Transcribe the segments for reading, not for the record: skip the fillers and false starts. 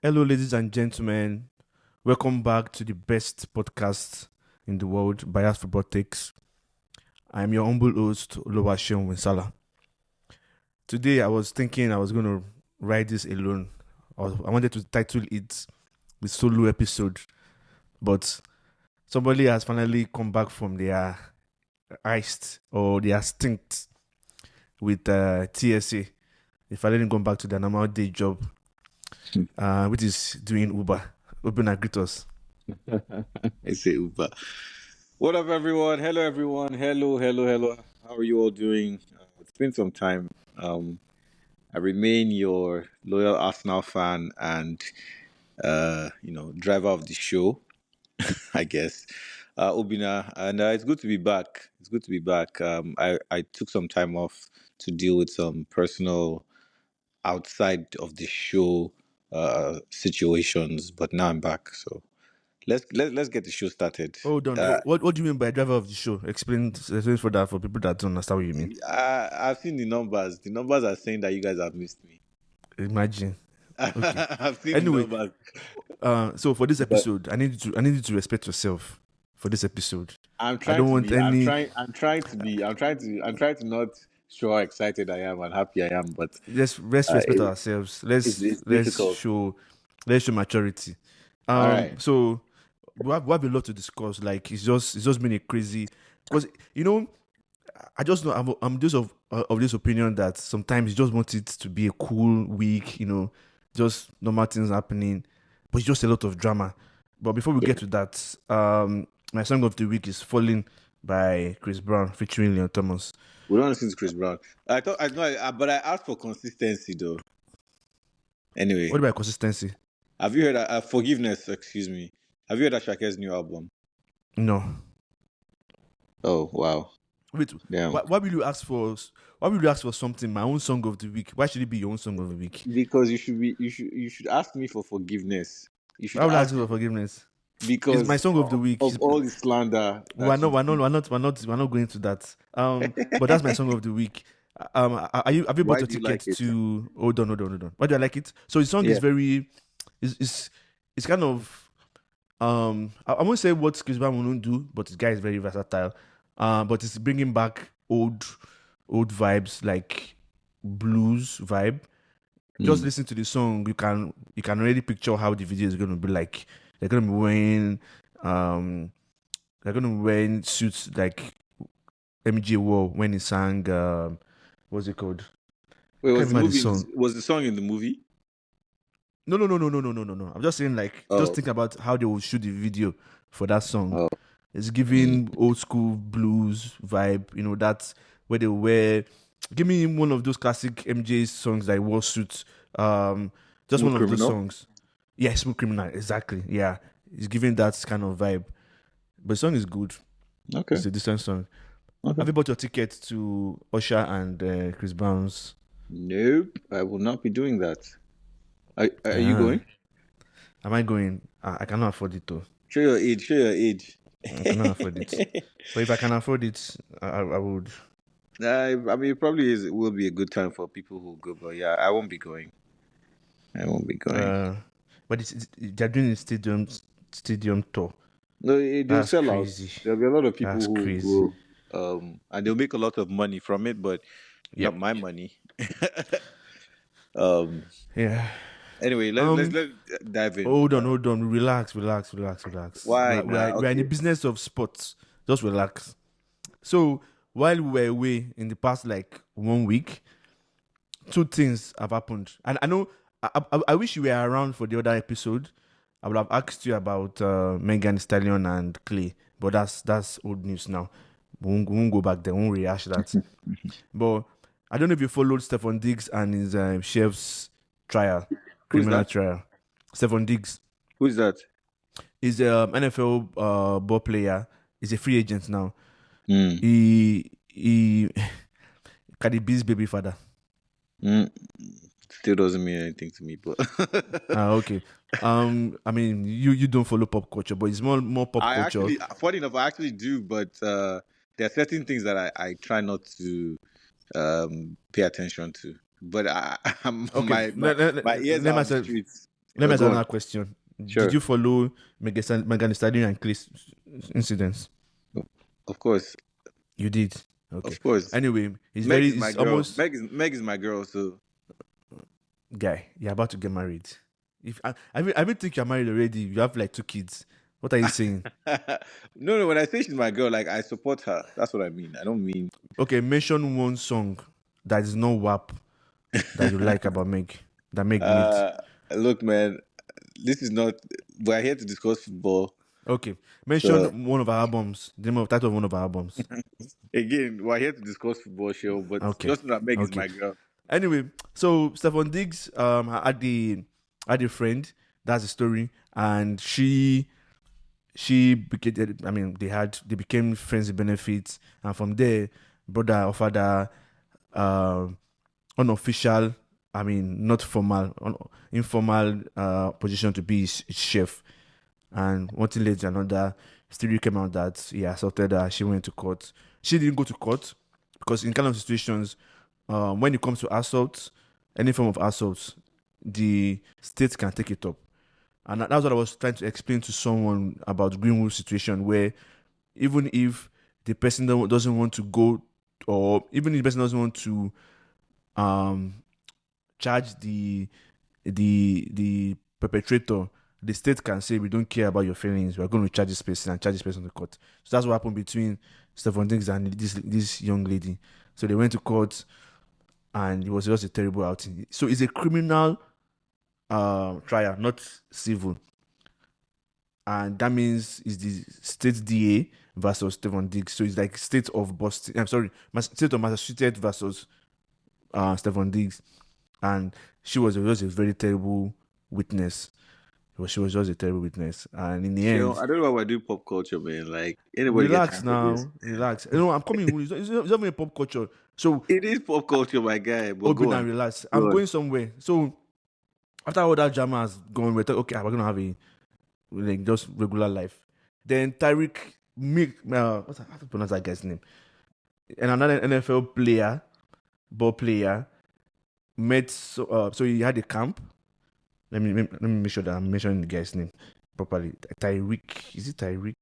Hello, ladies and gentlemen. Welcome back to the best podcast in the world, Bias Football Takes. I'm your humble host, Oluwaseun Winsala. Today, I was thinking I was going to write this alone. I wanted to title it the solo episode, but somebody has finally come back from their heist or their stint with TSA. They finally gone back to their normal day job, which is doing Uber. Open and greet us. I say Uber. What up, everyone? Hello, everyone. Hello. How are you all doing? It's been some time. I remain your loyal Arsenal fan and driver of the show, I guess. Obina, and it's good to be back. It's good to be back. I took some time off to deal with some personal outside of the show situations, but now I'm back. So let's get the show started. Hold on. What do you mean by driver of the show? Explain for that for people that don't understand what you mean. I've seen the numbers. The numbers are saying that you guys have missed me. Imagine. Okay. I've seen the Anyway, numbers. so for this But episode, I need you to respect yourself for this episode. I'm I trying don't to want be. any. I'm trying to be. I'm trying to not show how excited I am and happy I am. But Let's respect ourselves. it's Let's difficult. show maturity. All right. So we have a lot to discuss. Like it's just been a crazy because I just know I'm just of this opinion that sometimes you just want it to be a cool week, just normal things happening, but it's just a lot of drama. But before we get to that, my song of the week is "Falling" by Chris Brown featuring Leon Thomas. We don't listen to Chris Brown. I thought I know, but I asked for consistency though. Anyway, What about consistency? have you heard Forgiveness? Excuse me. Have you heard Ashake's new album? No. Oh wow. Wait, Damn. why will you ask for? Why will you ask for something? My own song of the week. Why should it be your own song of the week? Because you should ask me for forgiveness. You should Why will I ask ask for forgiveness? because It's my song of the week. of all the slander. We're not going to that. But that's my song of the week. Have you bought Why your do you ticket like it? to? Hold on. Why do I like it? So the song is Yeah. very, it's kind of I won't say what Chris Brown won't do, but this guy is very versatile. But it's bringing back old vibes like blues vibe. Just listen to the song, you can already picture how the video is going to be like. They're going to be wearing suits like MJ wore when he sang what's it called? Wait, Can't was the remember movie? song. Was the song in the movie? No. I'm just saying like just think about how they will shoot the video for that song. Oh. It's giving old school blues vibe, that's where they wear. Give me one of those classic MJ songs like War Suits. Just Smooth one of those Criminal? songs. Yeah, Smooth Criminal, exactly. Yeah. It's giving that kind of vibe. But the song is good. Okay. It's a decent song. Okay. Have you bought your ticket to Usher and Chris Brown's? Nope, I will not be doing that. Are you going? Am I going? I cannot afford it though. Show your age. Show your age. I cannot afford it. But if I can afford it, I would. I mean, it probably will be a good time for people who go, but yeah, I won't be going. But they're doing a stadium tour. No, they'll That's sell out. crazy. There'll be a lot of people That's who crazy. go, and they'll make a lot of money from it, but Yep. not my money. Yeah. Anyway, let's dive in. Hold on. Relax. Why? We're in the business of sports. Just relax. So while we were away in the past like 1 week, two things have happened, and I know I wish you were around for the other episode. I would have asked you about Megan Thee Stallion and Clay, but that's old news now. We won't go back there. We won't rehash that. But I don't know if you followed Stephon Diggs and his chef's trial, criminal trial. Stephon Diggs Who's that? is an NFL ball player. He's a free agent now. Mm. He Cardi B's baby father. Still doesn't mean anything to me, but Okay. I mean, you don't follow pop culture, but it's more pop culture. Funny enough, I actually do, but there are certain things that I try not to pay attention to. But Okay. my ears are on the streets. Let me ask Go on. another question. Did Sure. you follow Megan Stallion and Chris incidents? Of course. You did. Okay. Of course. Anyway, Meg is my it's girl. almost Meg is my girl. So guy. You're about to get married. If I even think you're married already. You have like 2 kids. What are you saying? no. When I say she's my girl, like I support her. That's what I mean. I don't mean. Okay, mention one song that is not WAP that you like about Meg. That Meg made. uh, Look, man. This is not. We're here to discuss football. Okay, So mention one of our albums. The name of title of one of our albums. again, we're here to discuss football show, but Okay, just know that Meg is okay. my girl. Anyway, so Stephon Diggs had a friend. That's the story, and she became. I mean, they became friends with benefits, and from there, brother offered her unofficial. I mean, not formal, informal position to be his chef. And one thing led to another, still came out that he assaulted her. She went to court. She didn't go to court because in kind of situations, when it comes to assault, any form of assault, the state can take it up. And that's what I was trying to explain to someone about Greenwood's situation, where even if the person doesn't want to go, or even if the person doesn't want to um, charge the perpetrator, the state can say we don't care about your feelings. We're going to charge this person and charge this person to court. So that's what happened between Stephon Diggs and this young lady. So they went to court, and it was just a terrible outing. So it's a criminal trial, not civil, and that means it's the state DA versus Stephon Diggs. So it's like state of Boston. I'm sorry, state of Massachusetts versus Stephon Diggs, and she was just a very terrible witness. She was just a terrible witness, and in the Chill. end, I don't know why we're doing pop culture, man. Like anybody get relax time for this? now, relax. You know, I'm coming. It's not even a pop culture. So It is pop culture, my guy. But open go and on. relax. Go I'm on. going somewhere. So after all that drama has gone, we're okay, we're gonna have a like just regular life. Then Tyreek what's how to pronounce that guy's name? And another NFL player, ball player, met so he had a camp. Let me make sure that I'm mentioning the guy's name properly. Tyreek, is it Tyreek?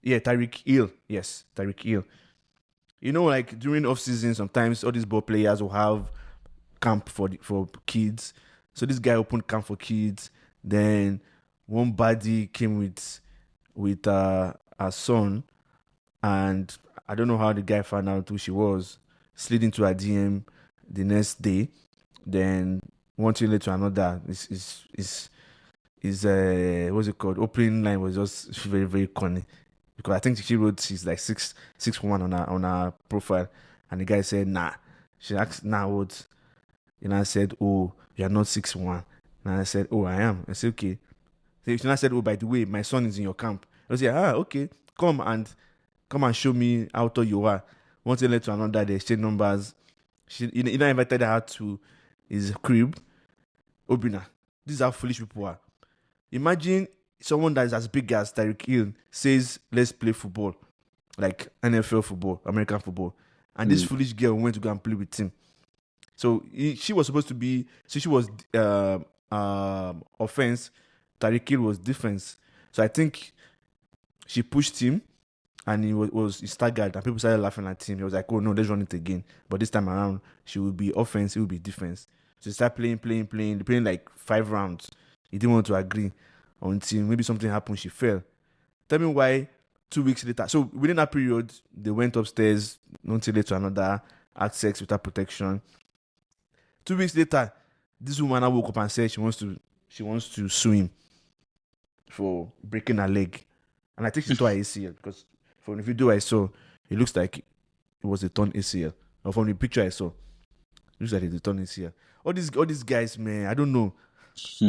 Yeah, Tyreek Hill. Yes, Tyreek Hill. You know, like during off season, sometimes all these ball players will have camp for kids. So this guy opened camp for kids. Then one buddy came with her son, and I don't know how the guy found out who she was. Slid into her DM the next day. Then one thing led to another. Is what's it called? Opening line was just very very corny, because I think she wrote she's like 6'1" on her profile, and the guy said nah. She asked nah what, and I said, oh, you're not 6'1", and I said, oh, I am. I said, okay. So she now said, oh, by the way, my son is in your camp. I said, okay, come and show me how tall you are. One thing led to another. They exchanged numbers. He now invited her to his crib. Obina, these are foolish people are. Imagine someone that is as big as Tyreek Hill says, let's play football, like NFL football, American football. And this foolish girl went to go and play with him. So she was supposed to be, so she was offense, Tyreek Hill was defense. So I think she pushed him, and he staggered, and people started laughing at him. He was like, oh no, let's run it again. But this time around, she will be offense, he will be defense. So he started playing like 5 rounds. He didn't want to agree until maybe something happened, she fell. Tell me why 2 weeks later. So within that period, they went upstairs, until later another, had sex without protection. 2 weeks later, this woman now woke up and said she wants to sue him for breaking her leg. And I think she tore her ACL, because from the video I saw, it looks like it was a torn ACL. Or from the picture I saw, it looks like it's a torn ACL. All these guys, man, I don't know.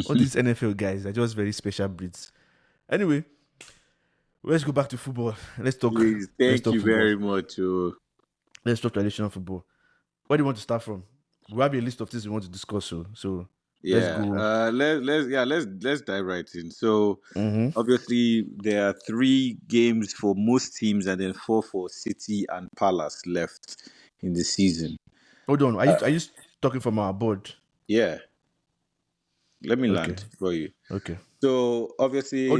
All these NFL guys are just very special breeds. Anyway, let's go back to football. Let's talk. Please, Let's thank talk you football. very much. Let's talk traditional football. Where do you want to start from? We have a list of things we want to discuss. So let's Yeah. go. Let's dive right in. So obviously there are 3 games for most teams and then 4 for City and Palace left in the season. Hold on. Are you talking from our board? Yeah. Let me Okay. land for you. Okay. So Oh, no, obviously,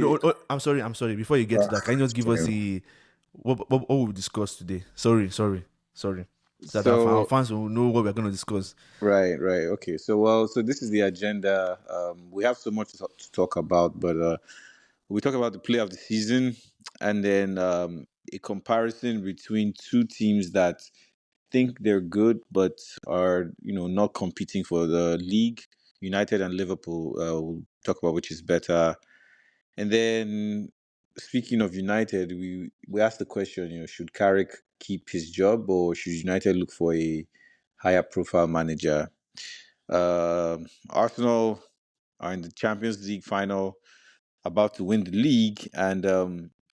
I'm sorry. I'm sorry. Before you get to that, can you just give us sorry. the what we discussed today? Sorry. So that our So fans will know what we're going to discuss. right. Okay. So this is the agenda. We have so much to talk about, but we talk about the play of the season, and then a comparison between two teams that think they're good but are not competing for the league. United and Liverpool. We'll talk about which is better, and then speaking of United, we asked the question, should Carrick keep his job or should United look for a higher profile manager? Arsenal are in the Champions League final, about to win the league, and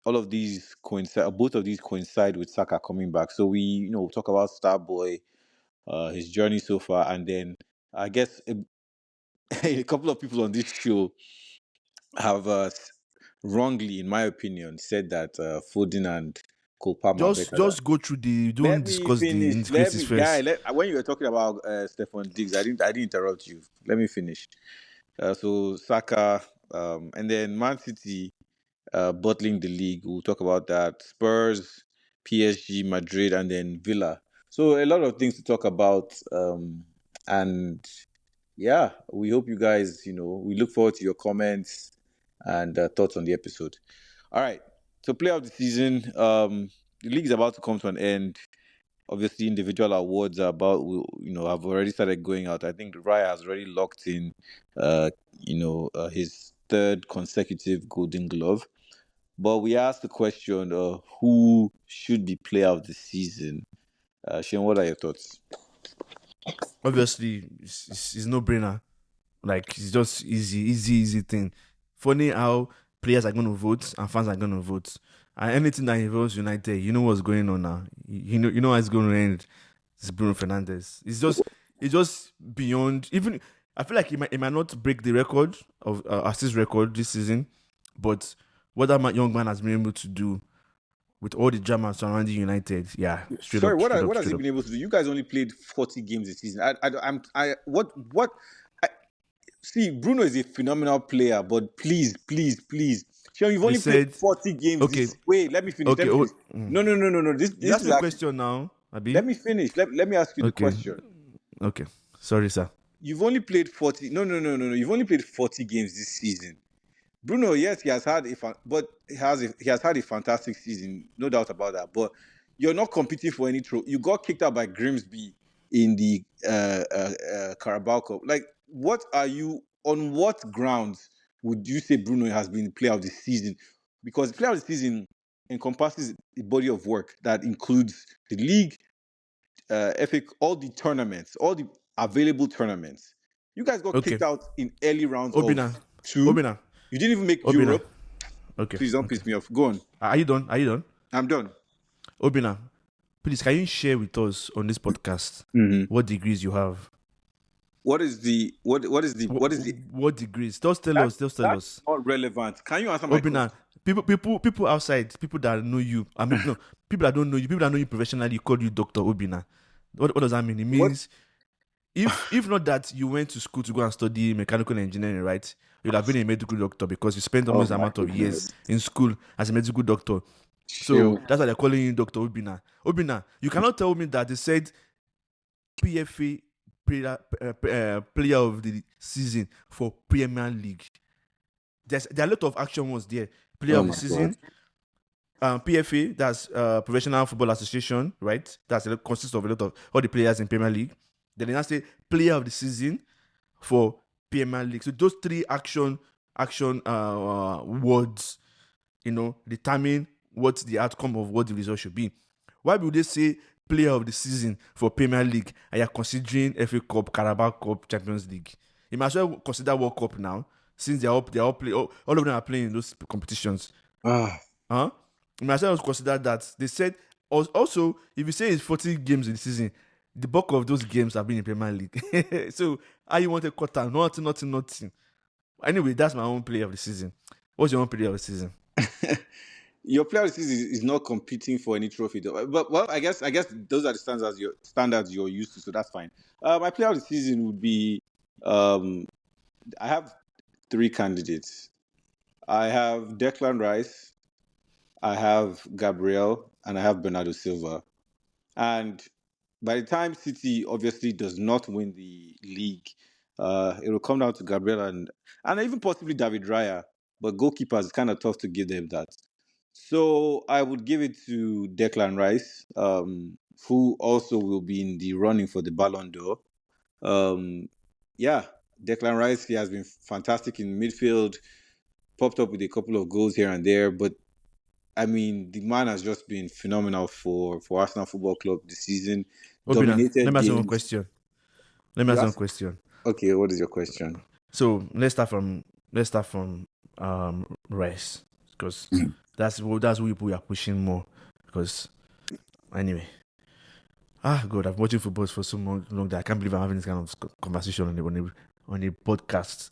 all of these coincide. Both of these coincide with Saka coming back. So we, talk about Starboy, his journey so far, and then I guess a couple of people on this show have wrongly, in my opinion, said that Foden and Cole Palmer are better than. Just go through the. Don't Let me discuss the finish. Let nitty-gritties me, guy. first. When you were talking about Stefan Diggs, I didn't interrupt you. Let me finish. So Saka, and then Man City bottling the league. We'll talk about that. Spurs, PSG, Madrid, and then Villa. So a lot of things to talk about. And yeah, we hope you guys, we look forward to your comments and thoughts on the episode. All right. So play of the season. The league is about to come to an end. Obviously, individual awards are about, have already started going out. I think Raya has already locked in, his third consecutive Golden Glove. But we asked the question, who should be player of the season? Shane, what are your thoughts? Obviously, it's no brainer. Like it's just easy thing. Funny how players are going to vote and fans are going to vote. And anything that involves United, you know what's going on now. You know how it's going to end. It's Bruno Fernandes. It's just beyond. Even I feel like it might not break the record of assist record this season, but what that young man has been able to do with all the drama surrounding United, yeah, straight Sorry, up, straight up, what has he straight up. been able to do? You guys only played 40 games this season. What? I, see, Bruno is a phenomenal player, but please, Sean, you've They only played said, 40 games okay, this. Wait, let me finish. Let okay, me finish. No. you This asked is me a actually. question now, Let Abi. me finish. Let me ask you the Okay, question. okay. Sorry, sir. You've only played 40. No. You've only played 40 games this season. Bruno, yes, he has had he has had a fantastic season, no doubt about that. But you're not competing for any trophy. You got kicked out by Grimsby in the Carabao Cup. Like, what are you on? What grounds would you say Bruno has been the player of the season? Because the player of the season encompasses a body of work that includes the league, FA, all the tournaments, all the available tournaments. You guys got Okay, kicked out in early rounds of Obina, two. Obina, You didn't even make Obina. Europe. Okay, Please don't okay. piss me off. Go on. Are you done? Are you done? I'm done. Obina, please, can you share with us on this podcast Mm-hmm. what degrees you have? What is the What degrees? Just tell that us. Just tell that's us. not relevant. Can you answer my Obina, question? people outside, people that know you. I mean, no, people that don't know you, people that know you professionally, call you Doctor Obina. What does that mean? It What? means if not that you went to school to go and study mechanical engineering, right? You'd have been a medical doctor because you spent Oh almost my amount of years goodness. in school as a medical doctor. So Chill. that's why they're calling you Doctor Obina. Obina, you cannot tell me that they said PFA player of the season for Premier League. There are a lot of action ones there. Player Oh of the my god. season, PFA, that's Professional Football Association, right? Consists of a lot of all the players in Premier League. Then they now say player of the season for Premier League. So those three action words, determine what the outcome of what the result should be. Why would they say player of the season for Premier League and you're considering FA Cup, Carabao Cup, Champions League? You might as well consider World Cup now, since all of them are playing in those competitions. Ah. Huh? You might as well consider that. They said also, if you say it's 40 games in the season, the bulk of those games have been in Premier League. So how you want to cut out? Nothing. Anyway, that's my own player of the season. What's your own player of the season? Your player of the season is not competing for any trophy, though. But well, I guess those are the standards you're used to, so that's fine. My player of the season would be I have three candidates. I have Declan Rice, I have Gabriel, and I have Bernardo Silva. And by the time City obviously does not win the league, it will come down to Gabriel and even possibly David Raya. But goalkeepers, it's kind of tough to give them that. So I would give it to Declan Rice, who also will be in the running for the Ballon d'Or. Um, yeah, Declan Rice, he has been fantastic in midfield, popped up with a couple of goals here and there, but I mean, the man has just been phenomenal for Arsenal Football Club this season. Obina, let Dominated me ask you one games. question. Let me You ask you one ask, question. okay, what is your question? So let's start from Rice, because that's who we are pushing more. Because anyway, God, I've been watching football for so long that I can't believe I'm having this kind of conversation on a podcast,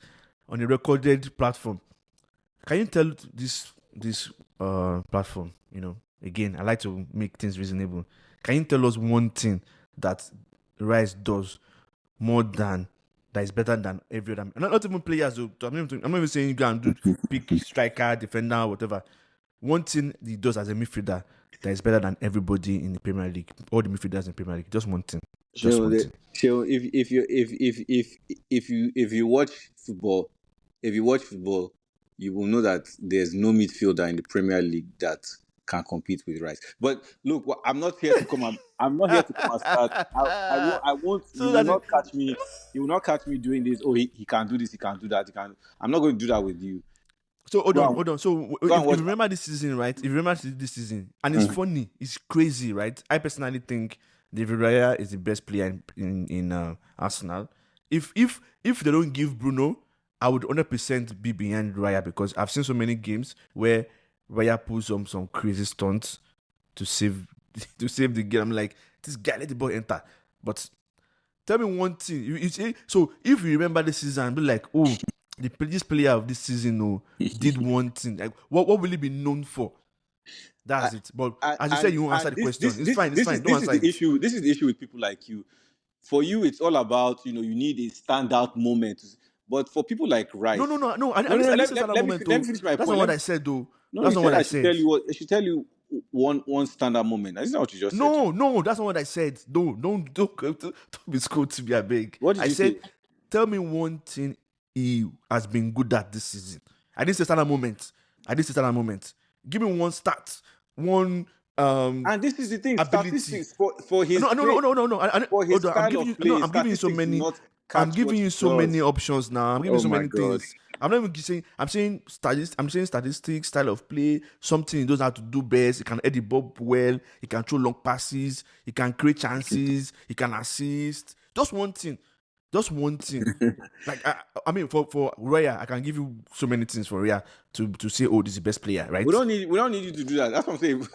on a recorded platform. Can you tell this platform? Again, I like to make things reasonable. Can you tell us one thing that Rice does more than that is better than every other? Not even players. I'm not even saying you go and do pick striker, defender, whatever. One thing he does as a midfielder that is better than everybody in the Premier League, all the midfielders in the Premier League. Just one thing. Just one thing. If you watch football, you will know that there's no midfielder in the Premier League that can compete with Rice. But look, I'm not here to come. I'm not here to come and start. I won't. I won't. You So will that is, not catch me. You will not catch me doing this. Oh, he can do this. He can do that. He can. I'm not going to do that with you. So hold Go on, and, hold on. So go if and you watch. remember this season, right? If you remember this season, and it's funny, it's crazy, right? I personally think David Raya is the best player in Arsenal. If they don't give Bruno, I would 100% be behind Raya, because I've seen so many games where Raya pulls some crazy stunts to save to save the game. I'm like, this guy, let the ball enter. But tell me one thing. You say, so if you remember the season, be like, oh, this player of this season, did one thing. Like, what will he be known for? That's it. But as you said, you won't answer And the this question. this It's this fine. It's this fine. is Don't this is answer the it. issue. This is the issue with people like you. For you, it's all about you need a standout moment. But for people like No, no, Rice, no, no. I no, no, no. didn't Let, say that let, let me moment, let me though. finish my That's point. not what I said, though. No, you That's not said what I I should tell said. you what I should tell you one standout moment. That's not what you just said. No, that's not what I said. No, don't be schooled to me, I beg. What did I you said, say? tell me one thing he has been good at this season. I didn't say standard moment. Give me one stat, one And this is the thing: ability. statistics for his No, no, no, play, no, no, no. for his Hold on. style of play, I'm giving you so statistics do many. not I'm catch what giving he you so many does. options now. I'm giving you Oh so my many god! things. I'm not even saying. I'm saying statistics, style of play, something he knows how to do best. He can head the ball well. He can throw long passes. He can create chances. He can assist. Just one thing. Just one thing. Like I mean, for Roya, I can give you so many things for Roya to say, oh, this is the best player, right? We don't need you to do that. That's what I'm saying.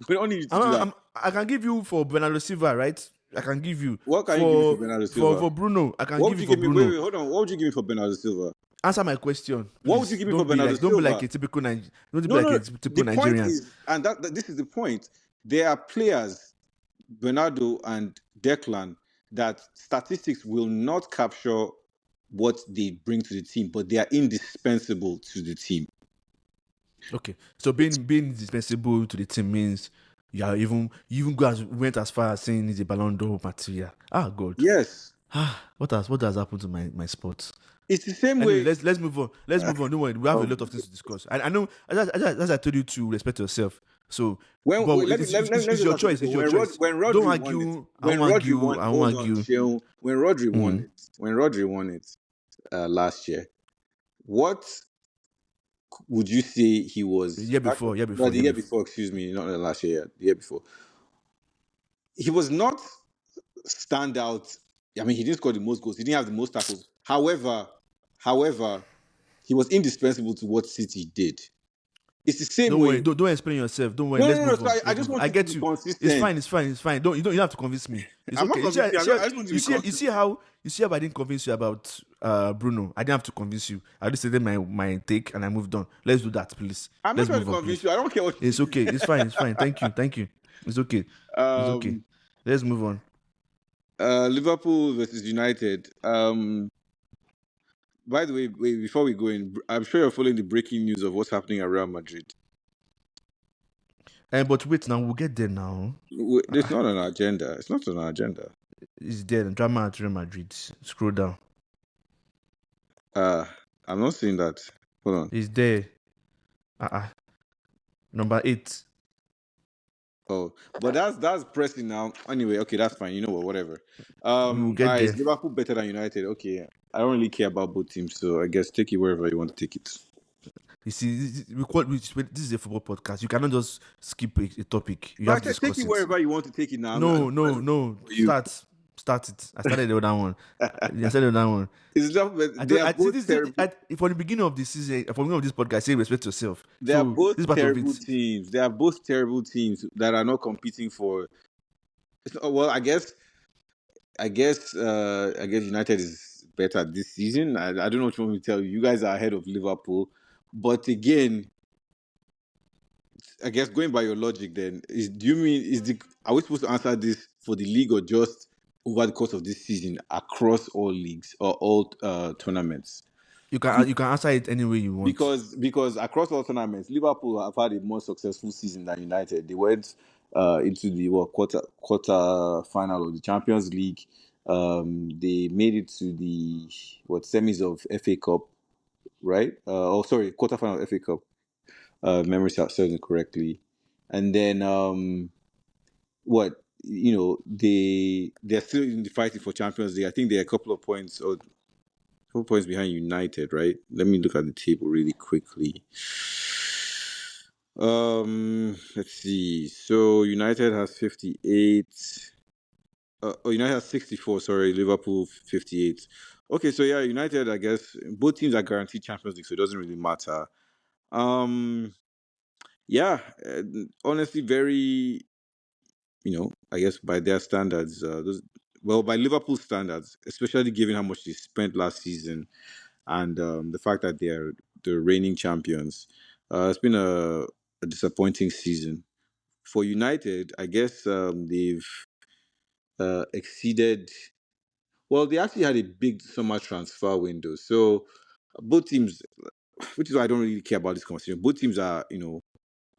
We don't need you to do that. I can give you for Bernardo Silva, right? I can give you What can you give me for for Bernardo Silva? for Bruno. I can What give would you you for give me? Wait, Bruno. wait, hold on. What would you give me for Bernardo Silva? Answer my question, What would you please. give me for Bernardo Don't be like Silva? a typical don't be No, like a no. The typical point Nigerian. is, and that this is the point. There are players, Bernardo and Declan, that statistics will not capture what they bring to the team, but they are indispensable to the team. Okay, so being indispensable to the team means you even went as far as saying he's a Ballon d'Or material. God. Yes, What has happened to my sports? it's the same Anyway, way. let's move on. Let's move on. Don't worry, we have a Oh, lot of things to discuss. I know, as I told you, to respect yourself. So, when but wait, let me it's just your ask you choice. this It's one. your choice. When Don't Rodri won it, argue. I won't argue. I won't hold on, argue. Sheon, when Rodri won Mm. it, last year, what would you say he The was? year before, No, the year before. Excuse me, not the last year. The year before, he was not standout. I mean, he didn't score the most goals. He didn't have the most tackles. However, he was indispensable to what City did. It's the same Don't worry. way. Don't explain yourself. Don't worry. No, Let's no, no. move So on. I Let's just move on. want I you to get be you. It's consistent. fine. It's fine. It's fine. You don't have to convince me. It's I'm not okay. convinced. I just want you to be You see consistent. how I didn't convince you about Bruno. I didn't have to convince you. I just stated my take and I moved on. Let's do that, please. I'm not Let's trying to move on, convince please. you. I don't care what you It's think. okay. It's fine. It's fine. Thank you. Thank you. It's okay. It's okay. um, Let's move on. Liverpool versus United. By the way, wait, before we go in, I'm sure you're following the breaking news of what's happening at Real Madrid. But wait, now we'll get there now. It's not on our agenda. It's not on our agenda. It's there. Drama at Real Madrid. Scroll down. I'm not seeing that. Hold on. It's there. Number 8. Oh, but that's pressing now. Anyway, okay, that's fine. You know what? Whatever. We'll get there. Is Liverpool better than United? Okay, I don't really care about both teams, so I guess take it wherever you want to take it. You see, this is a football podcast. You cannot just skip a topic. You But have to discuss take it wherever you want to take it now. No. Start it. I started the other one. It's not. They are both terrible. For the beginning of the season, for the beginning of this podcast, say respect yourself. They are both terrible teams. They are both terrible teams that are not competing for. Well, I guess United is better this season. I don't know what you want me to tell you. You guys are ahead of Liverpool, but again, I guess going by your logic, then are we supposed to answer this for the league or just over the course of this season across all leagues or all tournaments? You can answer it any way you want. Because across all tournaments, Liverpool have had a more successful season than United. They went into the quarter final of the Champions League. They made it to the semis of FA Cup, right? Quarterfinal of FA Cup. Memory serves me correctly, and then they're still in the fighting for Champions League. I think they're a couple of points behind United, right? Let me look at the table really quickly. Let's see. So United has 58. United has 64. Sorry, Liverpool 58. Okay, so yeah, United. I guess both teams are guaranteed Champions League, so it doesn't really matter. Honestly, very, I guess by their standards, by Liverpool standards, especially given how much they spent last season and the fact that they're the reigning champions, it's been a disappointing season. For United, I guess they've exceeded. Well, they actually had a big summer transfer window, so both teams, which is why I don't really care about this conversation. Both teams are,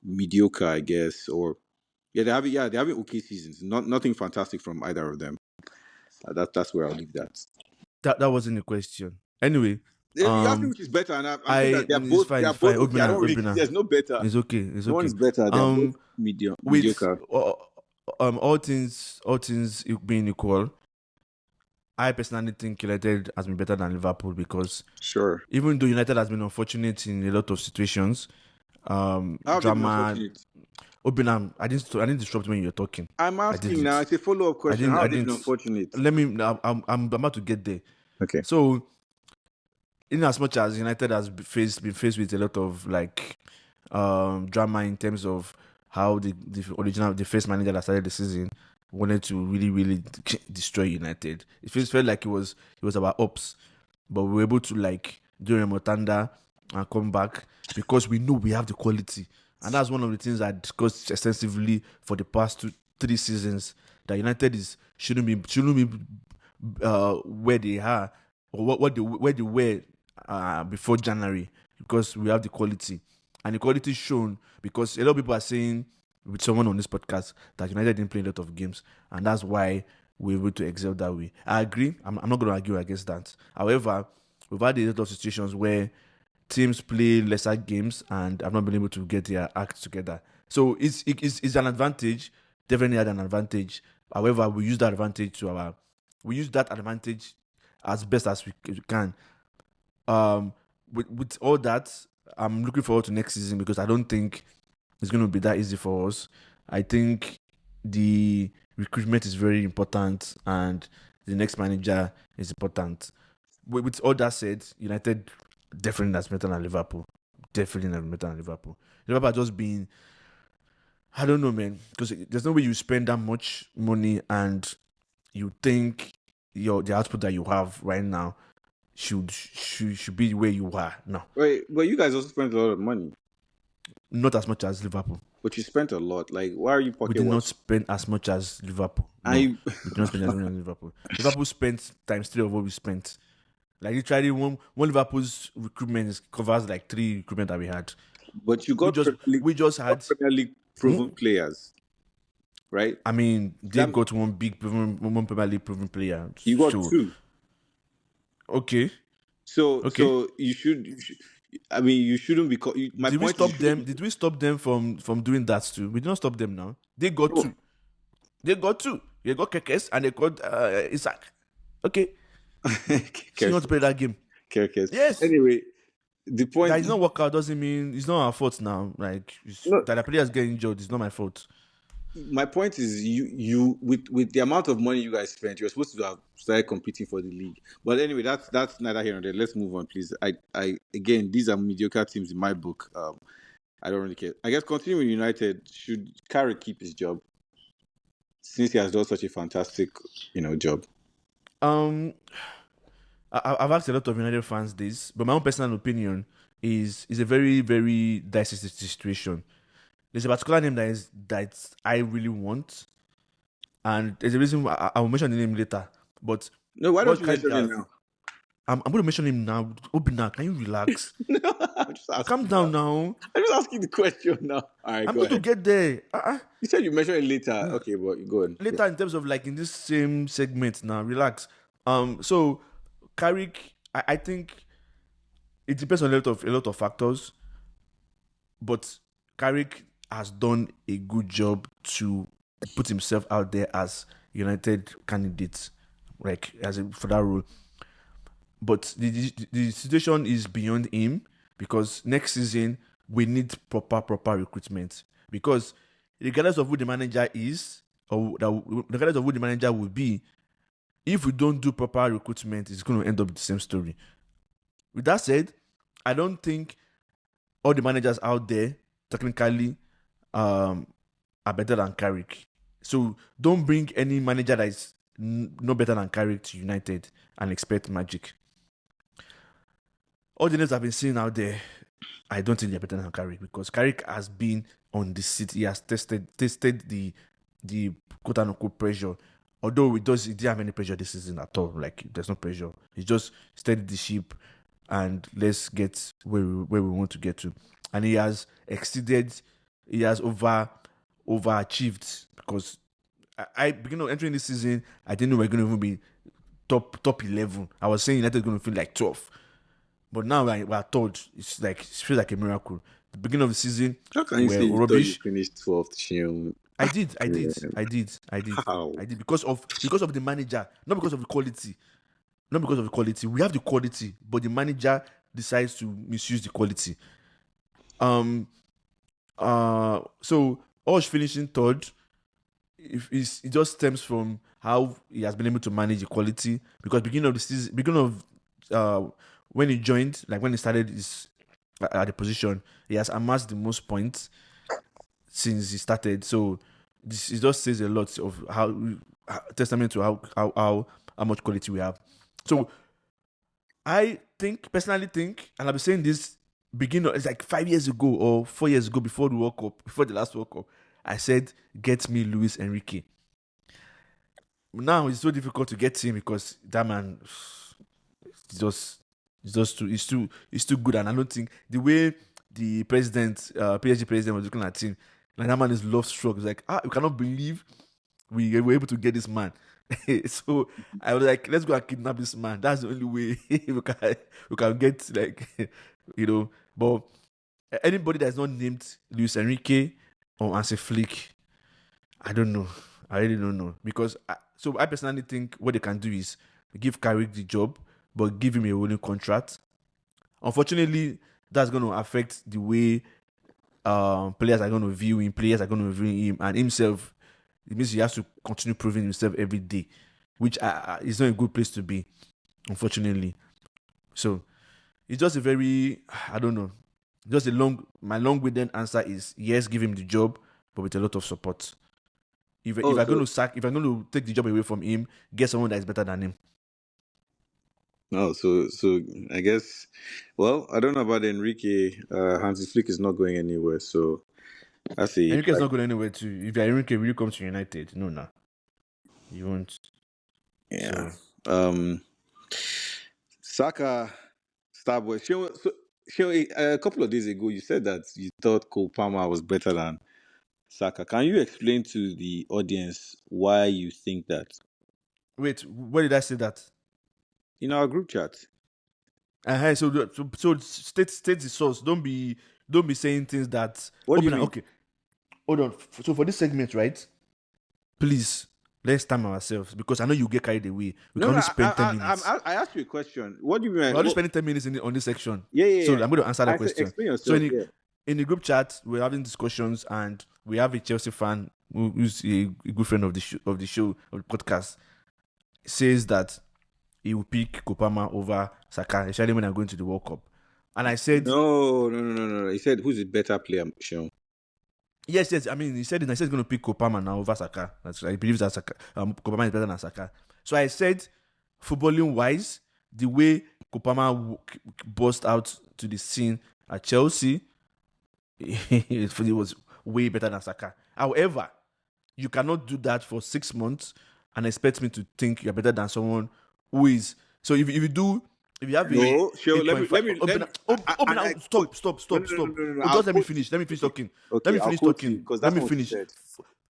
mediocre, I guess, or they're having okay seasons. Nothing fantastic from either of them. That's where I'll leave that. That wasn't the question. Anyway, you asked me which is better, and I'm saying that they're both. Fine. Okay. I don't really, there's no better. It's okay. No one is better. They're both mediocre. All things being equal, I personally think United has been better than Liverpool because even though United has been unfortunate in a lot of situations, drama. Obinam, I didn't disrupt when you're talking. I'm asking now. It's a follow-up question. How have they been unfortunate? I'm about to get there. Okay. So, in as much as United has been faced with a lot of drama in terms of how the first manager that started the season wanted to really, really destroy United. It felt like it was about ups, but we were able to do remontanda and come back because we know we have the quality. And that's one of the things I discussed extensively for the past 3 seasons. That United shouldn't be where they are or where they were before January because we have the quality, and the quality is shown because a lot of people are saying with someone on this podcast that United didn't play a lot of games, and that's why we're able to excel that way. I agree. I'm not going to argue against that. However, we've had a lot of situations where teams play lesser games and have not been able to get their act together. So it's an advantage. Definitely had an advantage. However, we use that advantage as best as we can. With all that, I'm looking forward to next season because I don't think it's going to be that easy for us. I think the recruitment is very important and the next manager is important. With all that said, United definitely that's better than Liverpool. Liverpool has just been, I don't know, man, because there's no way you spend that much money and you think the output that you have right now should be where you are now. Wait, but you guys also spent a lot of money. Not as much as Liverpool. But you spent a lot. Why are you pocket? We did not spend as much as Liverpool. No, we did not spend as much as Liverpool. Liverpool spent times 3 of what we spent. Like literally, one Liverpool's recruitment covers like 3 recruitment that we had. But you We got just Premier League, we just you got had. Premier League proven players, right? I mean, they That got one Premier League proven player. you got So two. okay, okay. So you should. I mean, you shouldn't be. My Did we point is, you stop shouldn't them? be. Did we stop them from doing that too? We did not stop them now. They got No. two. They got two. They got Kekes and they got Isaac. Okay. So you want to play that game? Carrick. Yes. Anyway, the That point. is not work out doesn't mean it's not our fault now. Like No, that the players get injured is not my fault. my point is, you with the amount of money you guys spent, you're supposed to have started competing for the league. But anyway, that's neither here nor there. Let's move on, please. I again, these are mediocre teams in my book. I don't really care. I guess continuing with United, should Carrick keep his job since he has done such a fantastic, job? Um, I've asked a lot of United fans this, but my own personal opinion is a very very dicey situation. There's a particular name that I really want, and there's a reason why I will mention the name later. But No, why don't what you Carrick mention it has, now? I'm going to mention him now. Obina, can you relax? No, I'm just Calm asking down now. now. I'm just asking the question now. All right, I'm go going to ahead. get there. You said you mention it later. Okay, but you go on. Yeah. Later in terms of like in this same segment now. Relax. So Carrick, I think it depends on a lot of factors, but Carrick has done a good job to put himself out there as United candidate, like for that role. But the situation is beyond him because next season we need proper recruitment because regardless of who the manager is or regardless of who the manager will be, if we don't do proper recruitment, it's going to end up the same story. With that said, I don't think all the managers out there technically are better than Carrick. So don't bring any manager that is no better than Carrick to United and expect magic. All the names I've been seeing out there, I don't think they're better than Carrick because Carrick has been on the seat. He has tested the quote unquote pressure. Although he didn't have any pressure this season at all. Like there's no pressure. He just steadied the ship and let's get where we want to get to. And he has exceeded. He has overachieved because I beginning of entering this season, I didn't know we are going to even be top 11. I was saying United is going to feel like 12. But now we are told it feels like a miracle. The beginning of the season, How can you say we're you thought you rubbish. finished 12th, Shion? I did How? because of the manager, not because of the quality, not because of the quality. We have the quality, but the manager decides to misuse the quality. So us finishing third, it just stems from how he has been able to manage the quality. Because beginning of the season, when he joined, like when he started his at the position, he has amassed the most points since he started. So it just says a lot of testament to how much quality we have. So I personally think, and I've been saying this it's like 5 years ago or 4 years ago before the last World Cup, I said, get me Luis Enrique. Now it's so difficult to get him because that man it's too good, and I don't think the way the PSG president was looking at him, like that man is love struck. It's like we cannot believe we were able to get this man. So I was like, let's go and kidnap this man. That's the only way we can get But anybody that's not named Luis Enrique or Hansi Flick, I don't know. I really don't know because I personally think what they can do is give Carrick the job, but give him a rolling contract. Unfortunately, that's going to affect the way players are going to view him. Players are going to view him and himself. It means he has to continue proving himself every day, which is not a good place to be, unfortunately. So it's just a very, I don't know. Just my long-winded answer is yes, give him the job, but with a lot of support. If I'm going to take the job away from him, get someone that is better than him. No, so I guess, well, I don't know about Enrique. Hansi Flick is not going anywhere, so that's it. Enrique is not going anywhere too. If Enrique really comes to United, no, you won't. Yeah. So. Saka, Starboy. A couple of days ago, you said that you thought Cole Palmer was better than Saka. Can you explain to the audience why you think that? Wait, where did I say that? In our group chat. So state the source. Don't be saying things that. What do you mean? Okay, hold on. So for this segment, right? Please, let's time ourselves because I know you get carried away. We can only spend 10 minutes. I asked you a question. What do you mean? We're only spending 10 minutes on this section. Yeah. So I'm going to answer that question. Explain yourself. So in the group chat, we're having discussions, and we have a Chelsea fan who's a good friend of the show, of the podcast, says that he will pick Kopama over Saka, especially when I'm going to the World Cup. And I said, No. He said, who's a better player, Sean? Yes. I mean, he said he's going to pick Kopama now over Saka. He believes that Kopama is better than Saka. So I said, footballing wise, the way Kopama burst out to the scene at Chelsea, it was way better than Saka. However, you cannot do that for 6 months and expect me to think you're better than someone who is. So if you have No, sure. Let me. Stop. No. Just let me finish. Let me finish talking. Okay, Let me finish talking. Let me finish. Said.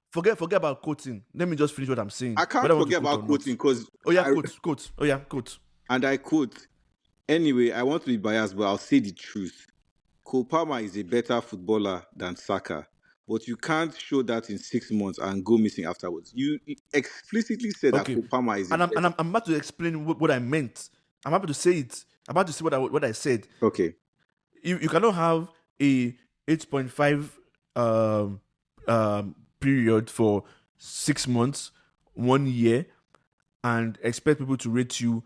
Forget about quoting. Let me just finish what I'm saying. I can't forget about quoting because. Quote. Oh yeah, quote. And I quote. Anyway, I want to be biased, but I'll say the truth. Cole Palmer is a better footballer than Saka, but you can't show that in 6 months and go missing afterwards. You explicitly said that Cole Palmer is. And I'm about to explain what I meant. I'm about to say it. I'm about to say what I said. Okay. You cannot have a 8.5 period for 6 months, 1 year, and expect people to rate you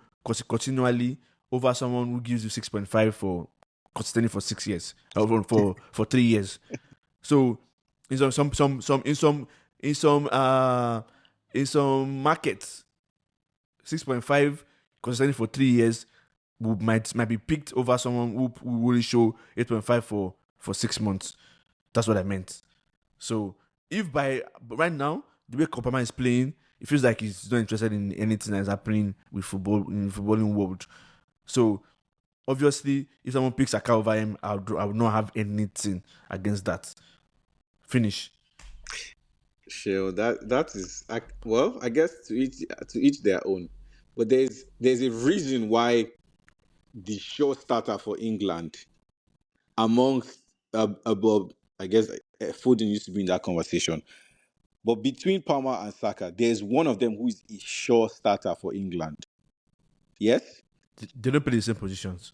continually over someone who gives you 6.5 for consistently for 6 years, for 3 years. So in some markets, 6.5 consistently for 3 years might be picked over someone who will show 8.5 for 6 months. That's what I meant. So if right now the way Kopama is playing, it feels like he's not interested in anything that's happening with football in the footballing world. So obviously, if someone picks Saka over him, I would not have anything against that. Finish. Sure, that is well, I guess to each their own. But there's a reason why the sure starter for England amongst above, I guess Foden used to be in that conversation. But between Palmer and Saka, there's one of them who is a sure starter for England. Yes? They don't play the same positions.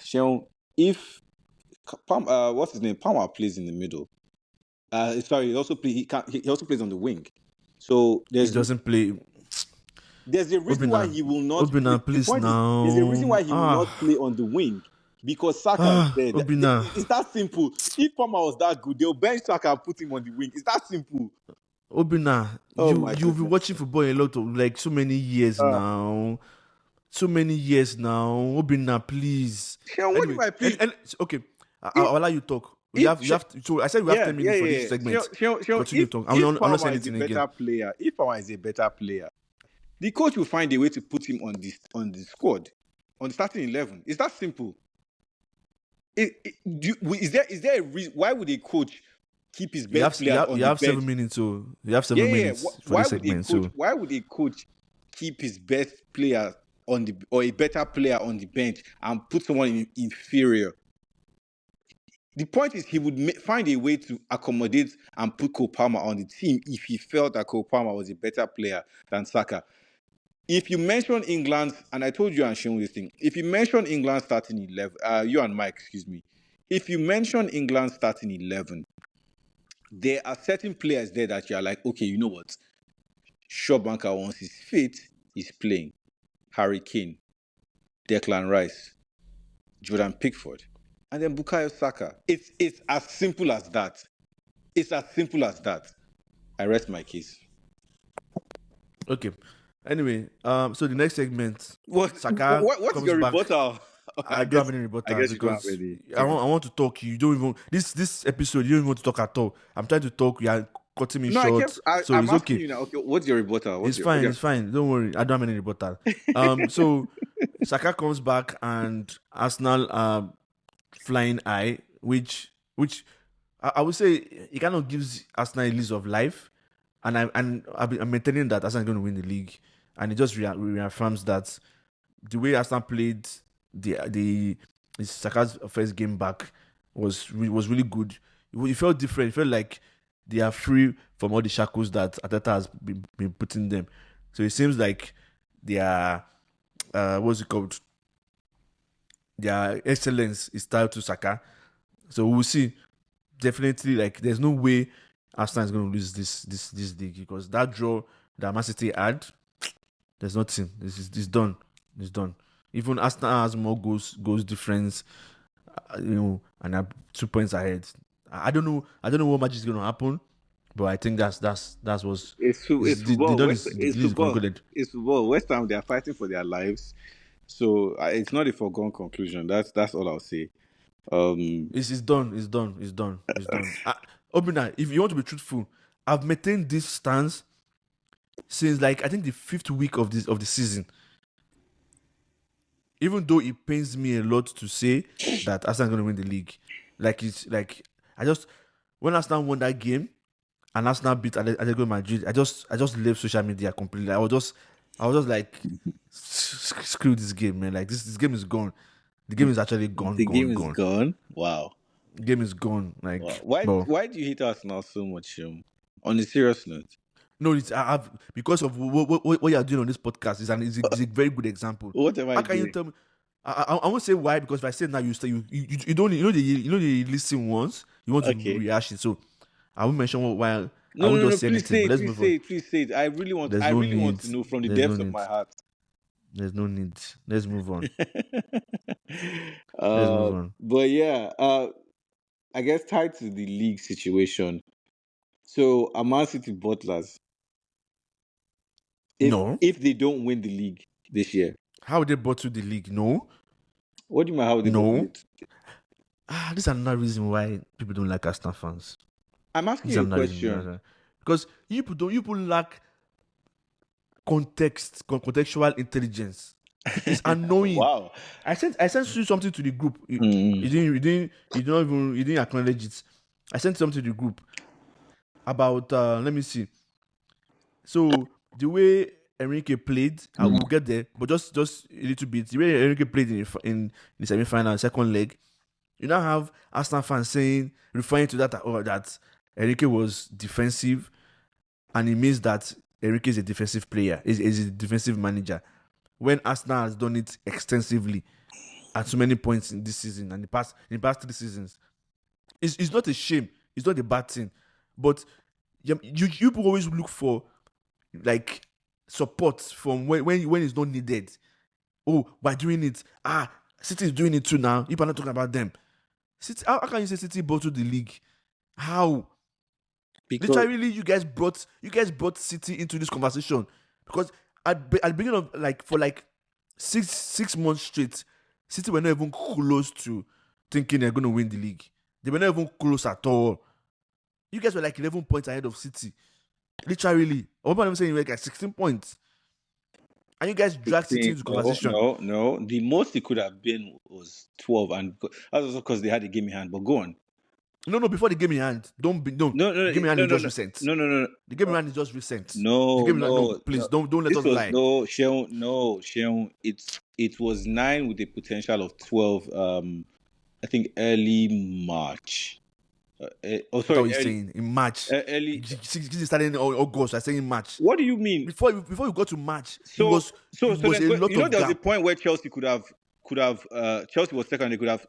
Sean, if what's his name? Palmer plays in the middle. Sorry, he also plays on the wing. So he doesn't play. There's a reason why he will not. Please now. There's a reason why he will not play on the wing because Saka is there. It's that simple. If Palmer was that good, they'll bench Saka and put him on the wing. It's that simple. Obina, you've been watching football a lot of so many years now. So many years now. Obina, please. Sean, what if I play? Okay, I'll allow you talk. You have to. So I said we have 10 minutes for this segment. Continue talk. I'm not saying anything again. If Palmer is a better player, the coach will find a way to put him on the squad, on the starting 11. It's that simple. Is there a reason? Why would a coach keep his best player on the bench? You have 7 minutes, so you have 7 minutes for this segment. Why would a coach keep his best player or a better player on the bench and put someone inferior? The point is he would find a way to accommodate and put Cole Palmer on the team if he felt that Cole Palmer was a better player than Saka. If you mention England, and I told you and Sean this thing, if you mention England starting 11, you and Mike, excuse me, if you mention England starting 11, there are certain players there that you are like, okay, you know what? Shawbanker, once he's fit, he's playing. Harry Kane, Declan Rice, Jordan Pickford, and then Bukayo Saka. It's as simple as that. It's as simple as that. I rest my case. Okay. Anyway, so the next segment. What's your rebuttal? I don't have any rebuttal because I want to talk. You don't even this episode. You don't even want to talk at all. I'm trying to talk. You are cutting me short. So I'm it's okay. You now, okay. What's your rebuttal? It's fine. Don't worry. I don't have any rebuttal. So Saka comes back and Arsenal are flying high, which I would say it kind of gives Arsenal a lease of life, and I'm maintaining that Arsenal is going to win the league, and it just reaffirms that the way Arsenal played the Saka's first game back was really good. It felt different. It felt like they are free from all the shackles that Ateta has been putting them. So it seems like they are what's it called? Their excellence is tied to Saka. So we'll see. Definitely, like there's no way Arsenal is going to lose this league because that draw that Man City had, there's nothing. It's done. It's done. Even Arsenal has more goals difference, and are 2 points ahead. I don't know. I don't know what match is going to happen, but I think that's what's It's the football. done is the It's league is football. concluded. It's football. West Ham, they are fighting for their lives. So it's not a foregone conclusion. That's all I'll say. It's done. It's done. It's done. It's done. Obina, if you want to be truthful, I've maintained this stance since like I think the 5th week of the season. Even though it pains me a lot to say that Arsenal is going to win the league, like it's like I just when Arsenal won that game and Arsenal beat Atletico Madrid, I just left social media completely. I was just like, screw this game, man. Like this game is gone. The game is actually gone. The game is Gone. gone. Wow. The game is gone. Like Wow. well, Why do you hate Arsenal so much? On a serious note. no, I have because of what you're doing on this podcast is a very good example. What am I How can doing? you tell me? I won't say why because if I say now you say you don't they listen once you want Okay. to react it. So I won't mention why. I No, won't no, just say please anything. say But it, let's move please say on. it, please say it. I really want There's no need. to know from the There's depths no of need. my heart. There's no need. Let's move on. Let's move on. But yeah, I guess tied to the league situation. So are Man City butlers No. if they don't win the league this year. How would they bottle the league? No. What do you mean how would they No. bottle it? This is another reason why people don't like Arsenal fans. I'm asking This is you a another reason. question. Because you people lack contextual intelligence. It's annoying. Wow. I sent you something to the group. You didn't acknowledge it. I sent something to the group about let me see. So the way Enrique played, I will get there, but just a little bit. The way Enrique played in the semi-final, second leg, you now have Arsenal fans referring to that that Enrique was defensive, and it means that Enrique is a defensive player, is a defensive manager. When Arsenal has done it extensively at so many points in this season and in the past 3 seasons, it's not a shame. It's not a bad thing, but you people always look for like support from when it's not needed. Oh, by doing it, City is doing it too now. People are not talking about them. City, how can you say City bottled the league? How? Because Literally, you guys brought City into this conversation because at the beginning of for 6 months straight, City were not even close to thinking they're going to win the league. They were not even close at all. You guys were like 11 points ahead of City. Literally, I'm saying you were like 16 points, and you guys dragged City into conversation. No. The most it could have been was 12, and that's also because they had a game in hand. But go on. No, before the game in hand, No. The game in hand is just recent. No. The game in hand is just recent. No, please don't let us lie. No, Sheon. It was 9 with a potential of 12. I think early March. Sorry. What are you saying in March? Early. Starting in August. I say in March. What do you mean? Before you got to March, So a lot there was a gap. point where Chelsea could have Chelsea was second. They could have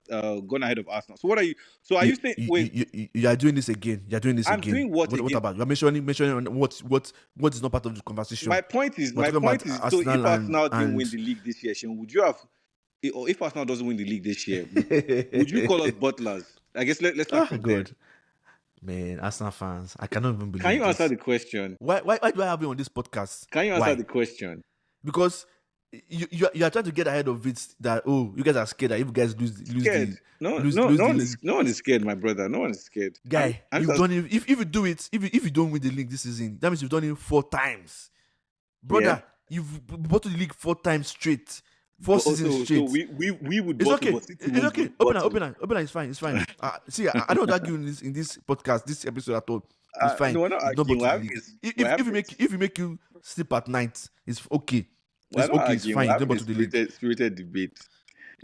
gone ahead of Arsenal. So what are you? So are you saying? Wait, you are doing this again. You are doing this I'm again. doing what What again? about? You are mentioning what is not part of the conversation. My point is. We're So talking if about Arsenal Arsenal didn't and win the league this year, Sean, would you have? Or if Arsenal doesn't win the league this year, would you call us butlers? I guess let's start from there. God. Man, Arsenal fans, I cannot even believe. Can you this. answer the question? Why do I have you on this podcast? Can you answer Why? the question? Because you are trying to get ahead of it that you guys are scared that if you guys lose Scared? No one is scared, my brother. No one is scared. Guy, you've done it. If you do it, if you don't win the league this season, that means you've done it 4 times, brother. Yeah. You've bought to the league 4 times straight. 4 But seasons also, so straight. we would It's bottle, okay. but City It's won't okay. bottle. Open eye. It's fine. It's fine. See, I don't argue in this podcast, this episode at all. It's fine. No, we're not It's not but arguing. to the league. We're If having if you make you sleep at night, it's okay. we're It's not okay. It's arguing. fine. We're It's not having but a to the league. spirited debate.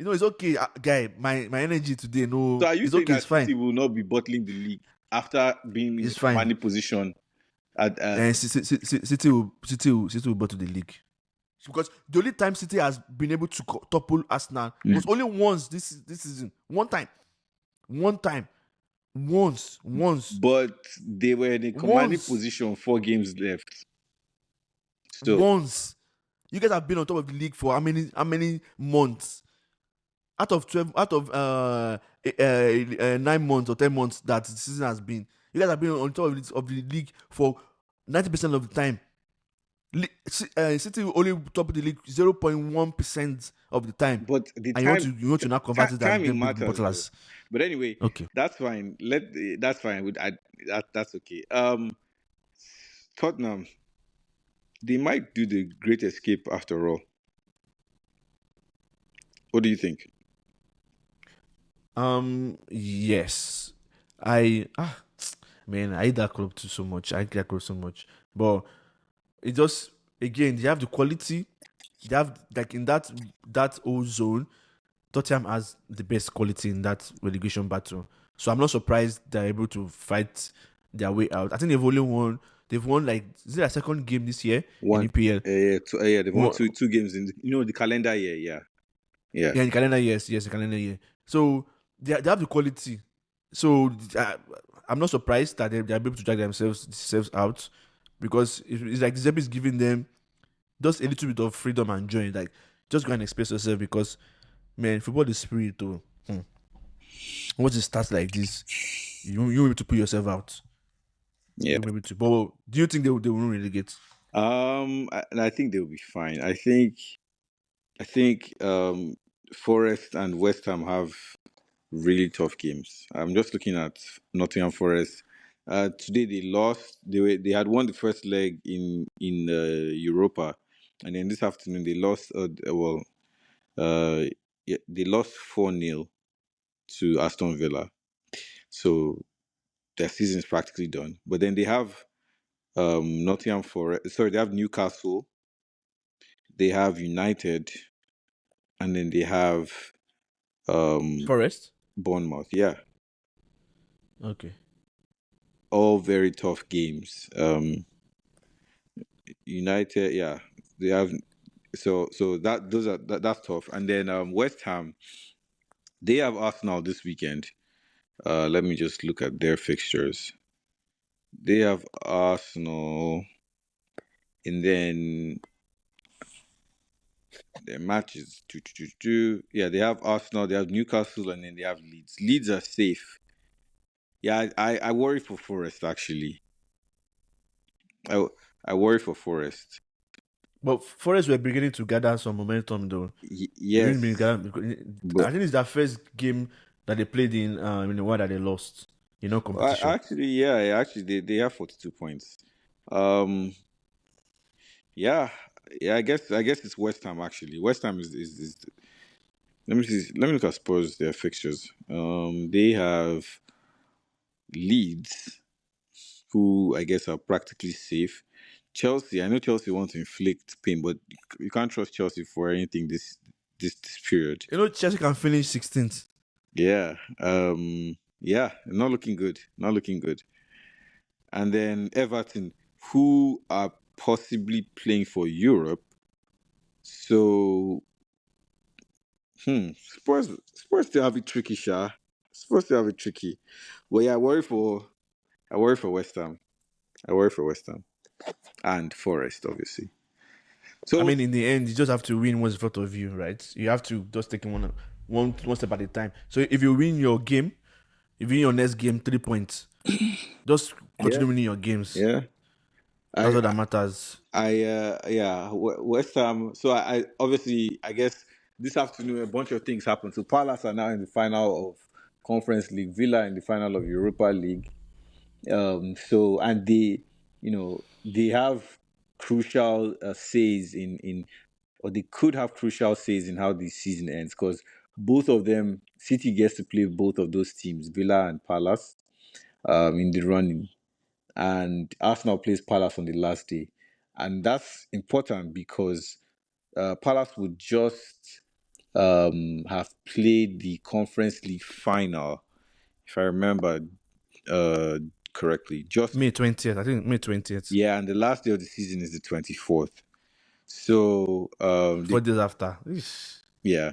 It's okay, guy. My energy today. So No, are you it's saying okay. that It's fine. City will not be bottling the league after being in a It's fine. commanding position at And City will bottle the league. Because the only time City has been able to topple Arsenal was only once this season. One time. Once. but they were in a commanding Once. position, 4 games left. So Once. You guys have been on top of the league for how many months? Out of 12, out of 9 months or 10 months that the season has been, you guys have been on top of the league for 90% of the time. City will only top of the league 0.1% of the time, but the and time you want to now convert it as timing them big matters though. bottlers. But anyway, Okay. that's fine. That's fine. That's okay. Tottenham, they might do the great escape after all. What do you think? Yes, I man, I hate that club too so much. I hate that club so much, but it just again they have the quality. They have like in that old zone. Tottenham has the best quality in that relegation battle, so I'm not surprised they're able to fight their way out. I think they've won like is it their second game this year in EPL? Yeah, they've won two games in the calendar year. Yeah. Yeah, in calendar years, the calendar year. So they have the quality. So I'm not surprised that they're able to drag themselves out because it's like Giuseppe is giving them just a little bit of freedom and joy. Like just go and express yourself because man, football is spirit too. Once it starts like this, you able to put yourself out. Yeah. You're able to. But do you think they will relegate? I think they'll be fine. I think Forest and West Ham have really tough games. I'm just looking at Nottingham Forest. Today they lost. They had won the first leg in Europa, and then this afternoon they lost. They lost 4-0 to Aston Villa. So their season is practically done. But then they have Nottingham Forest. Sorry, they have Newcastle. They have United, and then they have Forest. Bournemouth. Yeah, Okay. all very tough games. United, yeah, they have. So that's tough. And then West Ham, they have Arsenal this weekend. Let me just look at their fixtures. They have Arsenal, and then their matches. Yeah, they have Arsenal, they have Newcastle, and then they have Leeds. Leeds are safe. Yeah, I worry for Forest actually. I worry for Forest. But Forest were beginning to gather some momentum though. Yes, I think it's their first game that they played in the one that they lost. Competition. actually, they have 42 points. Yeah, I guess it's West Ham actually. West Ham is let me see. Let me look at Spurs their fixtures. They have Leeds, who I guess are practically safe. Chelsea, I know Chelsea wants to inflict pain, but you can't trust Chelsea for anything this period. Chelsea can finish 16th. Yeah. Yeah, not looking good. Not looking good. And then Everton, who are possibly playing for Europe. So Spurs still have it tricky, Sha. Spurs still have it tricky. Well, yeah, I worry for West Ham. I worry for West Ham. And Forest, obviously. So I mean, in the end, you just have to win what's in front of you, right? You have to just take one step at a time. So if you win your game, if you win your next game, 3 points. Just continue winning your games. Yeah. That's all that matters. West Ham. So I obviously, I guess this afternoon a bunch of things happened. So Palace are now in the final of Conference League, Villa in the final of Europa League. So and they have crucial says in or they could have crucial says in how the season ends because both of them, City gets to play both of those teams, Villa and Palace, in the running, and Arsenal plays Palace on the last day, and that's important because Palace would just have played the Conference League final, if I remember uh, correctly. Just May 20th, I think May 20th. yeah, and the last day of the season is the 24th. So 4 days after. Eesh. yeah,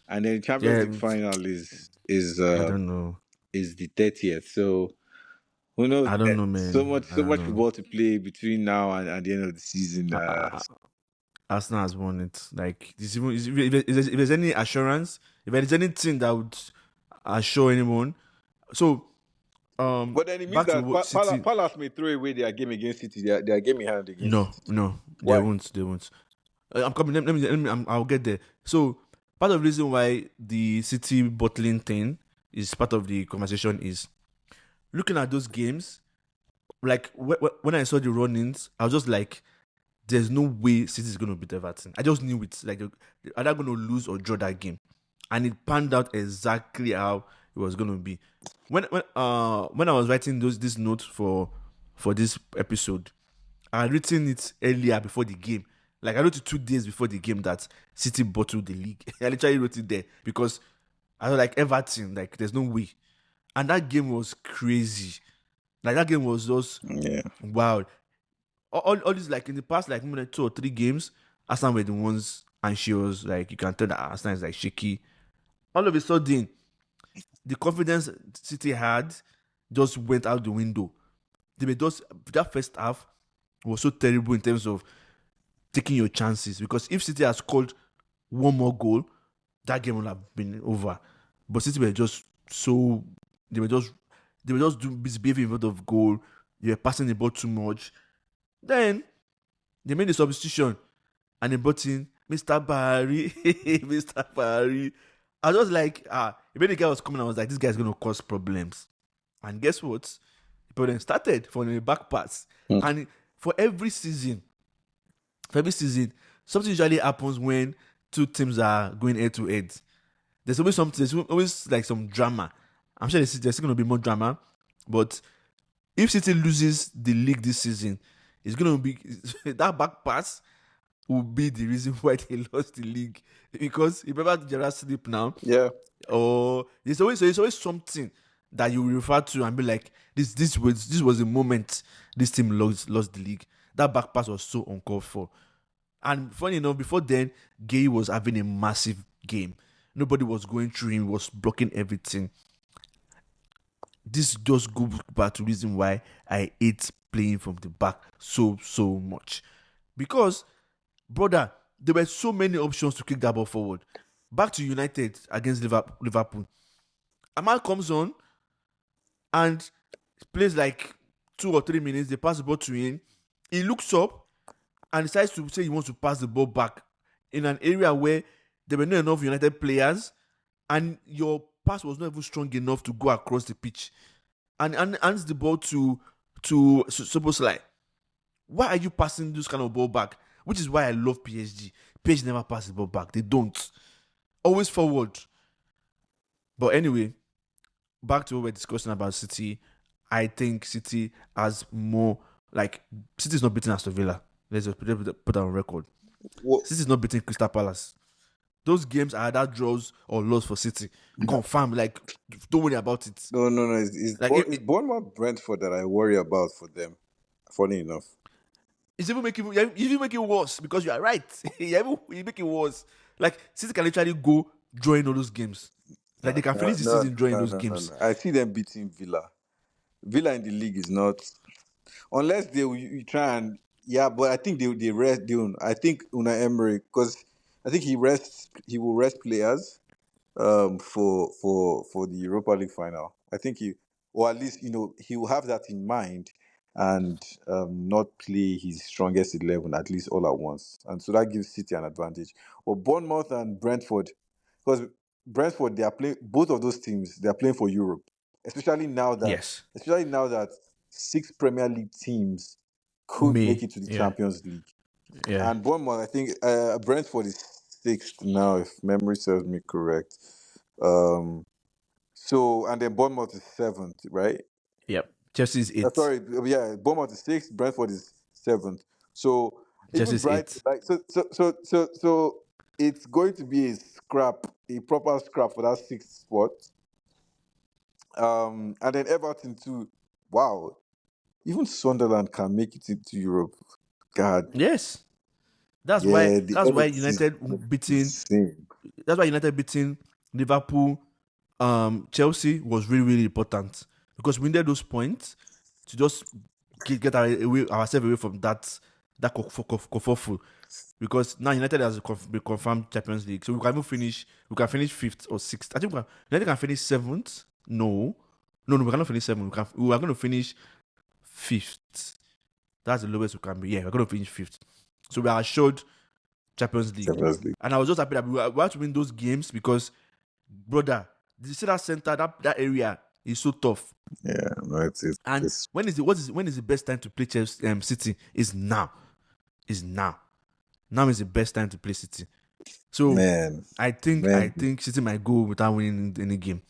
and then Champions Yeah, League final I don't know. is the 30th. So who knows? I don't know, So man. much I so don't much know. football to play between now and the end of the season. Arsenal has won it. Like, if there's any assurance, if there's anything that would assure anyone. So, But then it means back to that what City. Palace may throw away their game against City. Their game in hand against No, City. no, they Why? won't. They won't. I'm coming. I'll get there. So, part of the reason why the City bottling thing is part of the conversation is looking at those games. Like when I saw the run-ins, I was just like, "There's no way City is going to beat Everton." I just knew it. Like they're either going to lose or draw that game, and it panned out exactly how it was going to be. When I was writing this note for this episode, I had written it earlier before the game. Like I wrote it 2 days before the game that City bottled the league. I literally wrote it there because I was like Everton, like there's no way. And that game was crazy. Like that game was just Yeah. wow. All this like in the past like maybe 2 or 3 games, Arsenal were the ones and she was like you can tell that Arsenal is like shaky. All of a sudden, the confidence City had just went out the window. They were just that first half was so terrible in terms of taking your chances because if City had scored one more goal, that game would have been over. But City were just so they were just misbehaving in front of goal. They were passing the ball too much. Then they made the substitution and they brought in Mr. Barry. Mr. Barry. I was just like, when the guy was coming, I was like, this guy's gonna cause problems. And guess what? The problem started from the back pass. Hmm. And for every season, something usually happens when two teams are going head to head. There's always something. There's always like some drama. I'm sure there's still going to be more drama, but if City loses the league this season, it's going to be that back pass will be the reason why they lost the league because you remember Gerard slip now, Yeah. or there's always something that you refer to and be like this was a moment this team lost the league. That back pass was so uncalled for. And funny enough, before then, Gay was having a massive game. Nobody was going through him, he was blocking everything. This just goes back to the reason why I hate playing from the back so much. Because, brother, there were so many options to kick that ball forward. Back to United against Liverpool. Amal comes on and plays like 2 or 3 minutes. They pass the ball to him. He looks up and decides to say he wants to pass the ball back in an area where there were not enough United players and your pass was not even strong enough to go across the pitch and hands the ball to Soboslai. Why are you passing this kind of ball back? Which is why I love PSG. PSG never pass the ball back. They don't. Always forward. But anyway, back to what we're discussing about City. I think City has more like City is not beating Aston Villa. Let's just put that on record. What? City is not beating Crystal Palace. Those games are either draws or loss for City. Confirm. Like, don't worry about it. No. Like, It's Bournemouth Brentford that I worry about for them. Funny enough. it's even make it worse because you are right. you make it worse. Like, City can literally go drawing all those games. Like, they can finish the season drawing those games. No. I see them beating Villa. Villa in the league is not unless they you try and yeah, but I think they rest. I think Unai Emery because I think he will rest players for the Europa League final. I think or at least he will have that in mind and not play his strongest 11 at least all at once, and so that gives City an advantage. Or Bournemouth and Brentford, because Brentford they are playing both of those teams. They are playing for Europe, Yes. especially now that 6 Premier League teams could make it to the Yeah. Champions League. Yeah. And Bournemouth, I think Brentford is sixth now, if memory serves me correct. Um, so and then Bournemouth is seventh, right? Yep. Chelsea's 8. Sorry, yeah, Bournemouth is sixth, Brentford is seventh. So even Chelsea's Bright, 8. like so, it's going to be a scrap, a proper scrap for that sixth spot. And then Everton too. Wow, even Sunderland can make it into Europe. God, Yes. That's why yeah, the that's why energy is United beating insane. that's why United beating Liverpool, Chelsea was really, really important because we needed those points to just ourselves away from that kerfuffle. Because now United has been confirmed Champions League, so we can finish fifth or sixth. I think United can finish seventh. No, we cannot finish seventh. We are going to finish fifth. That's the lowest we can be. Yeah, we're going to finish fifth. So we are assured Champions League. Champions League. And I was just happy that we had to win those games because, brother, you see that center, that area is so tough. Yeah, no, And it's when is the best time to play Chelsea, City? Is now. Is now. Now is the best time to play City. So man, I think City might go without winning any game.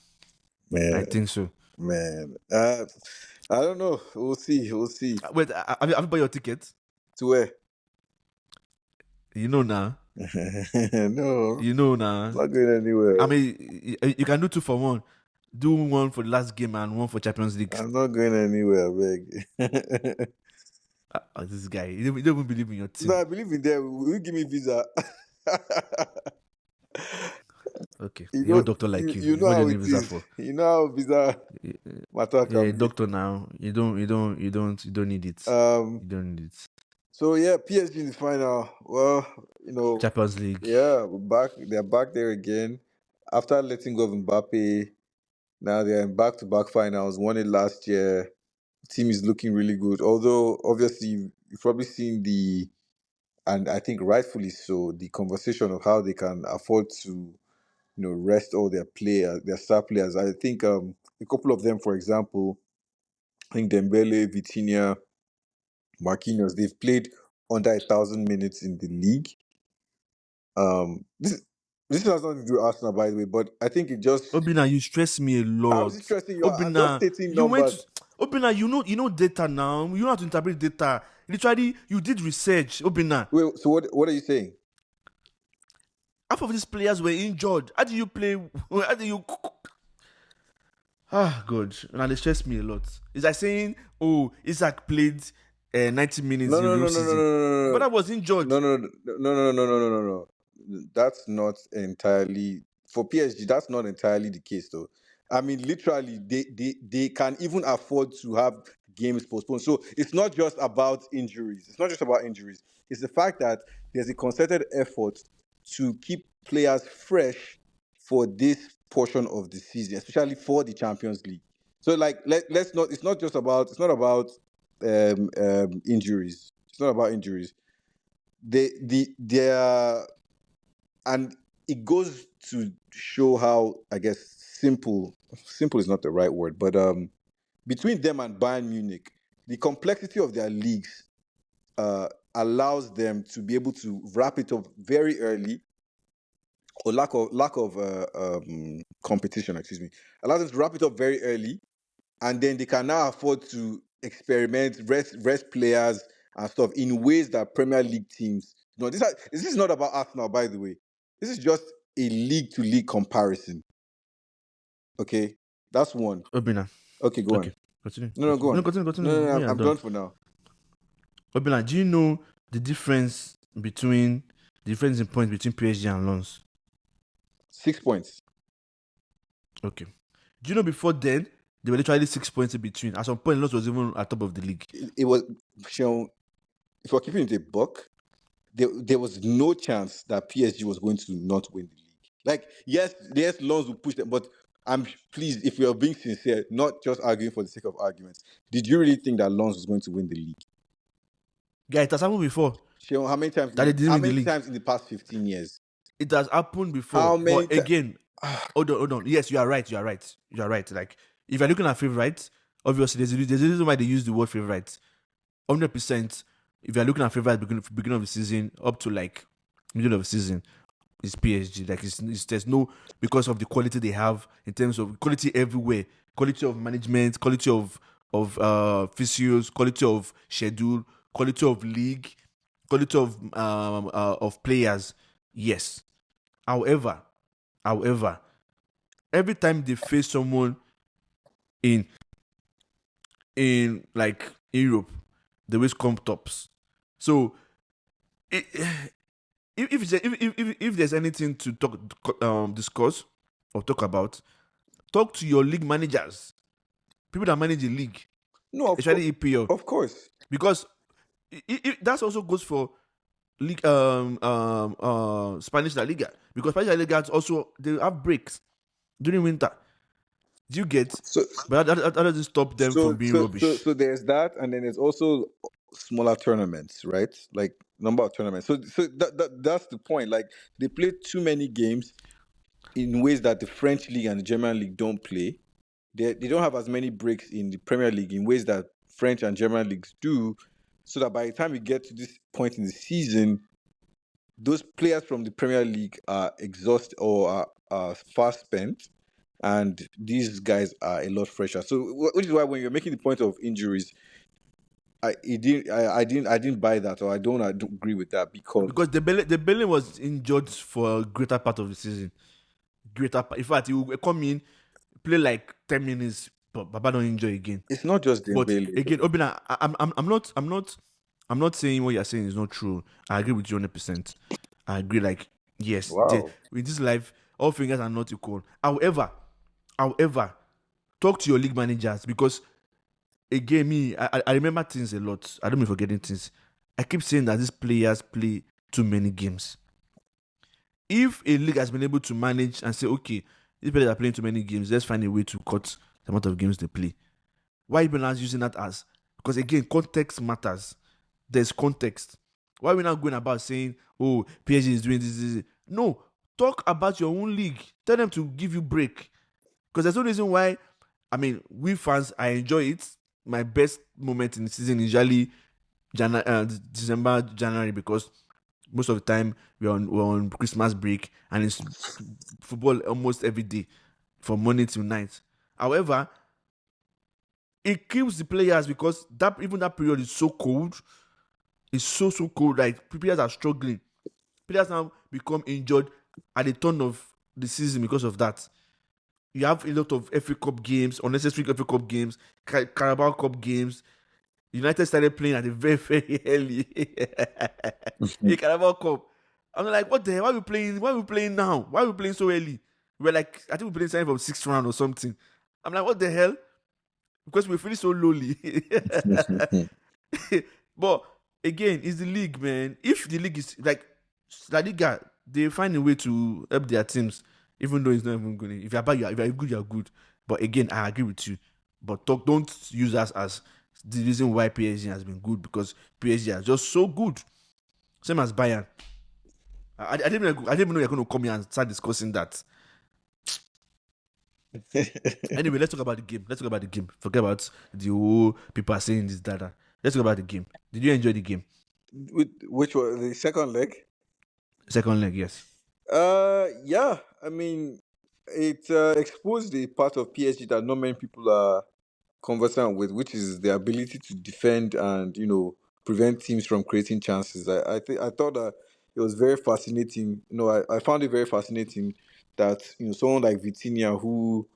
I think so. man. I don't know. We'll see. Wait, have you bought your ticket? To where? You know now. No, You know now. not going anywhere. I mean, you can do 2 for 1. Do one for the last game and one for Champions League. I'm not going anywhere, beg. This guy, you don't even believe in your team. No, I believe in them. Will you give me visa? Okay, you know, doctor like you. You know What do how you need it visa is. for? You know how visa matter Yeah, can be. doctor now. You don't need it. You don't need it. So yeah, PSG in the final. Well, Champions League. yeah, we're back. They're back there again after letting go of Mbappe. Now they're in back-to-back finals. Won it last year. Team is looking really good. Although obviously you've probably seen and I think rightfully so, the conversation of how they can afford to rest all their players, their star players. I think a couple of them, for example, I think Dembele, Vitinha, Marquinhos, they've played under 1,000 minutes in the league. This has nothing to do with Arsenal, by the way, but I think it just. Obina, you stress me a I was lot. stressing you. I'm just Obina, stating you went to numbers. Obina, you know data now. You know how to interpret data. Literally, you did research, Obina. Wait, so what are you saying? Half of these players were injured. How do you play? How do you? God. Now they stress me a lot. It's like saying, oh, Isaac played 90 minutes No, in no, real no, no, no, season. no, no, But I was injured. no. That's not entirely for PSG. That's not entirely the case, though. I mean, literally, they can even afford to have games postponed. So it's not just about injuries. It's the fact that there's a concerted effort to keep players fresh for this portion of the season, especially for the Champions League. So, like, let's not. It's not just about. It's not about injuries. It's not about injuries. They are, and it goes to show how, I guess, simple is not the right word, but between them and Bayern Munich, the complexity of their leagues allows them to be able to wrap it up very early, or lack of competition, excuse me, allows them to wrap it up very early, and then they can now afford to experiment, rest players and stuff in ways that Premier League teams. No, this is not about Arsenal, by the way. This is just a league to league comparison. Okay, that's one. Obina. Okay, go Okay. on. Continue. No, go on. Continue. No, Yeah, I'm done. done for now. Obina, do you know the difference in points between PSG and Lens? 6 points. Okay. Do you know before then there were literally 6 points in between? At some point, Lens was even at top of the league. It was shown. If we're keeping it a buck, there was no chance that PSG was going to not win the league. Like, yes, Lens will push them, but I'm pleased, if we are being sincere, not just arguing for the sake of arguments. Did you really think that Lens was going to win the league? Yeah, it has happened before. Sheon, how many times? That they didn't win the league. Times in the past 15 years? It has happened before. How many But again, hold on. Yes, you are right. Like, if you're looking at favorites, obviously there's a reason why they use the word favorites. 100%. if you're looking at favorite beginning of the season up to like middle of the season, it's PSG. Like there's no, because of the quality they have in terms of quality everywhere, quality of management, quality of physios, quality of schedule, quality of league, quality of players. Yes. However, however, every time they face someone in like Europe, they always come tops. So it, if there's anything to discuss or talk about, talk to your league managers, people that manage the league, No, especially EPL, of course. because that also goes for league Spanish La Liga, because Spanish La Liga also they have breaks during winter. Do you get? So But that doesn't stop them from being rubbish. so there's that, and then there's also smaller tournaments, right? Like number of tournaments. So that's the point. Like they play too many games in ways that the French league and the German league don't play. They don't have as many breaks in the Premier League in ways that French and German leagues do. So that by the time you get to this point in the season, those players from the Premier League are exhausted or are fast spent, and these guys are a lot fresher. So, which is why when you're making the point of injuries, I didn't buy that, or I don't agree with that because Because the Belly was injured for a greater part of the season. In fact, he will come in, play like 10 minutes, but Baba don't enjoy again. it's not just But Dembele. again, Obina, I'm not saying what you're saying is not true. I agree with you 100%. I agree. Like yes, Wow. in this life, all fingers are not equal. However, talk to your league managers, because again, I remember things a lot. I don't mean forgetting things. I keep saying that these players play too many games. If a league has been able to manage and say, okay, these players are playing too many games, let's find a way to cut the amount of games they play. Why even not using that as? Because again, context matters. There's context. Why are we not going about saying, oh, PSG is doing this? No, talk about your own league. Tell them to give you break. Because there's no reason why. I mean, we fans, I enjoy it. My best moment in the season is usually December, January, because most of the time we're on Christmas break and it's football almost every day from morning till night. However, it kills the players because that period is so cold. It's so cold. Like players are struggling. Players now become injured at the turn of the season because of that. You have a lot of FA Cup games, unnecessary FA Cup games, Carabao Cup games. United started playing at the very, very early in Carabao Cup. I'm like, what the hell? Why are we playing? Why are we playing now? Why are we playing so early? We're like, I think we're playing something from 6th round or something. I'm like, what the hell? Because we're feeling so lowly. But again, it's the league, man. If the league is like La Liga, they find a way to help their teams, even though it's not even good. If you're bad, if you're good, you're good. But again, I agree with you. But don't use us as the reason why PSG has been good, because PSG are just so good. Same as Bayern. I didn't even know you're going to come here and start discussing that. Anyway, let's talk about the game. Forget about the whole people are saying this, that. Let's talk about the game. Did you enjoy the game? Which was the second leg? Second leg, yes. Yeah. I mean, it exposed the part of PSG that not many people are conversant with, which is the ability to defend and prevent teams from creating chances. I thought that it was very fascinating. I found it very fascinating that someone like Vitinha, who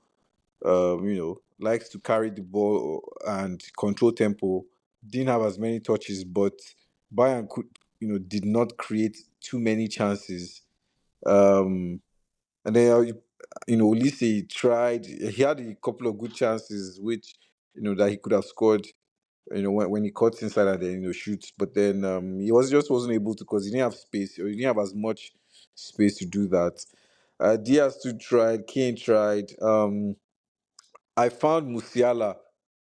likes to carry the ball and control tempo, didn't have as many touches, but Bayern did not create too many chances. And then Olise tried. He had a couple of good chances, which that he could have scored. When he cuts inside and then shoots, but then he wasn't able to, because he didn't have space, or he didn't have as much space to do that. Diaz too tried. Kane tried. I found Musiala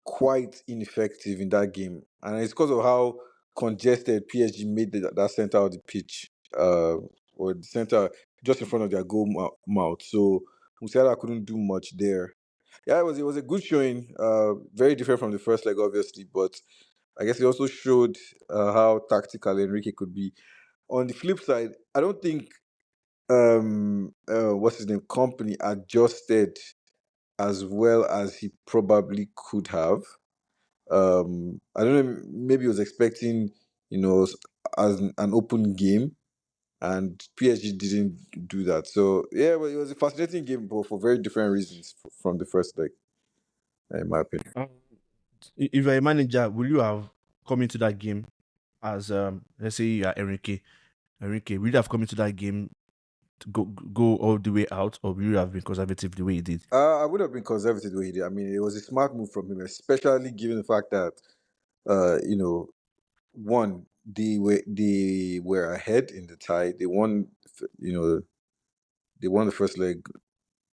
quite ineffective in that game, and it's because of how congested PSG made that center of the pitch, or the center just in front of their goal mouth. So Musiala couldn't do much there. Yeah, it was a good showing. Very different from the first leg, obviously, but I guess it also showed how tactical Enrique could be. On the flip side, I don't think what's his name company adjusted as well as he probably could have. I don't know, maybe he was expecting, as an open game, and PSG didn't do that. So yeah, well, it was a fascinating game, but for very different reasons from the first leg, in my opinion. Um, if you're a manager, will you have come into that game as let's say you are Enrique? Enrique, will you have come into that game to go all the way out, or will you have been conservative the way you did? I would have been conservative the way he did. I mean, it was a smart move from him, especially given the fact that, you know, one, they were ahead in the tie. They won, you know, they won the first leg